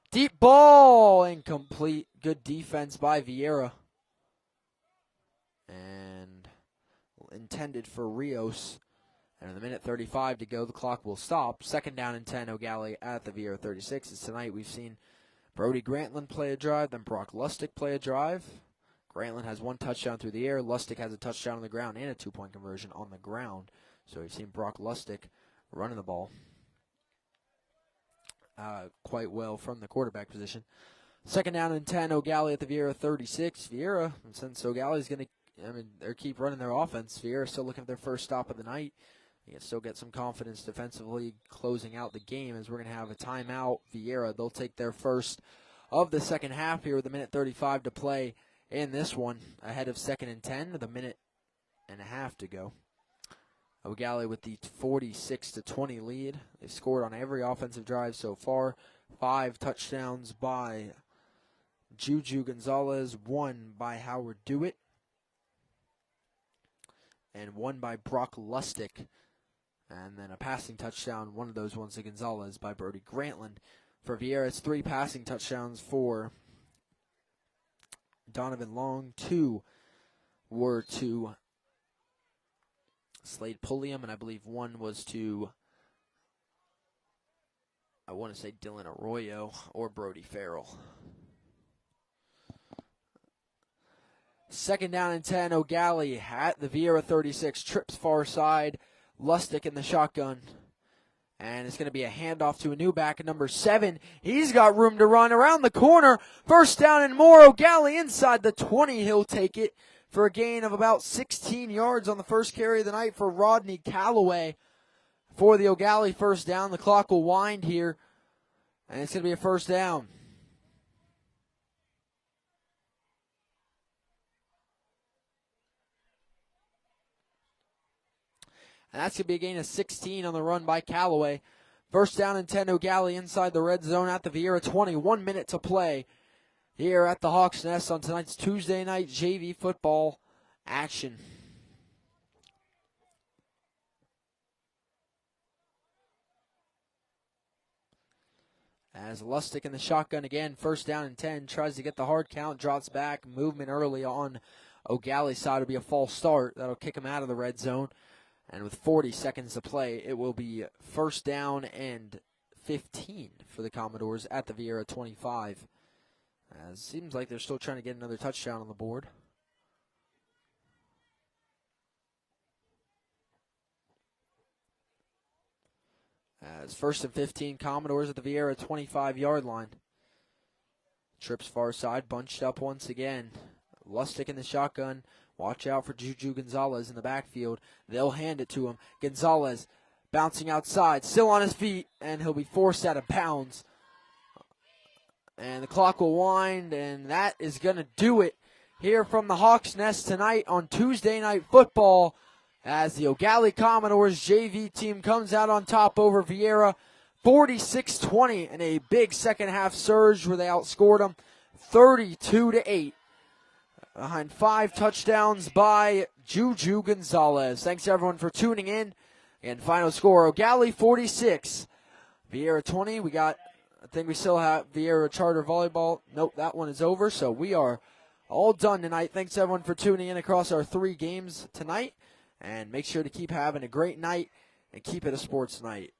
Deep ball, incomplete. Good defense by Viera. And intended for Rios. And with 1:35 to go, the clock will stop. 2nd down and 10, Gallie at the Viera 36. As tonight we've seen Brody Grantland play a drive, then Brock Lustig play a drive. Grantland has 1 touchdown through the air. Lustig has a touchdown on the ground and a 2-point conversion on the ground. So we've seen Brock Lustig running the ball quite well from the quarterback position. 2nd down and 10, Gallie at the Viera 36. Viera, and since Gallie's going to, they keep running their offense, Viera still looking for their first stop of the night. You can still get some confidence defensively closing out the game as we're going to have a timeout. Viera, they'll take their first of the second half here with 1:35 to play in this one, ahead of 2nd and 10 with 1.5 to go. Gallie with the 46-20 lead. They've scored on every offensive drive so far. 5 touchdowns by Juju Gonzalez, 1 by Howard Dewitt, and 1 by Brock Lustig. And then a passing touchdown, one of those ones to Gonzalez by Brody Grantland. For Viera, it's 3 passing touchdowns for Donovan Long. 2 were to Slade Pulliam, and I believe 1 was to, I want to say, Dylan Arroyo or Brody Farrell. 2nd down and 10, Gallie at the Viera 36, trips far side. Lustig in the shotgun. And it's going to be a handoff to a new back, number 7. He's got room to run around the corner. 1st down and more. Gallie inside the 20. He'll take it for a gain of about 16 yards on the first carry of the night for Rodney Calloway. For the Gallie 1st down, the clock will wind here. And it's going to be a 1st down. And that's going to be a gain of 16 on the run by Callaway. 1st down and 10, Gallie inside the red zone at the Viera 20. 1 minute to play here at the Hawks Nest on tonight's Tuesday night JV football action. As Lustig in the shotgun again, 1st down and 10, tries to get the hard count, drops back, movement early on O'Gallie's side will be a false start. That'll kick him out of the red zone. And with 40 seconds to play, it will be 1st down and 15 for the Commodores at the Viera 25. It seems like they're still trying to get another touchdown on the board. As 1st and 15, Commodores at the Viera 25-yard line. Trips far side, bunched up once again. Lustig in the shotgun Watch out for Juju Gonzalez in the backfield. They'll hand it to him. Gonzalez bouncing outside, still on his feet, and he'll be forced out of bounds. And the clock will wind, and that is going to do it here from the Hawks Nest tonight on Tuesday Night Football as the Gallie Commodores JV team comes out on top over Viera 46-20 in a big second half surge where they outscored them 32-8 behind 5 touchdowns by Juju Gonzalez. Thanks everyone for tuning in. And final score, Gallie 46, Viera 20. I think we still have Viera Charter Volleyball. Nope, that one is over. So we are all done tonight. Thanks everyone for tuning in across our 3 games tonight. And make sure to keep having a great night and keep it a sports night.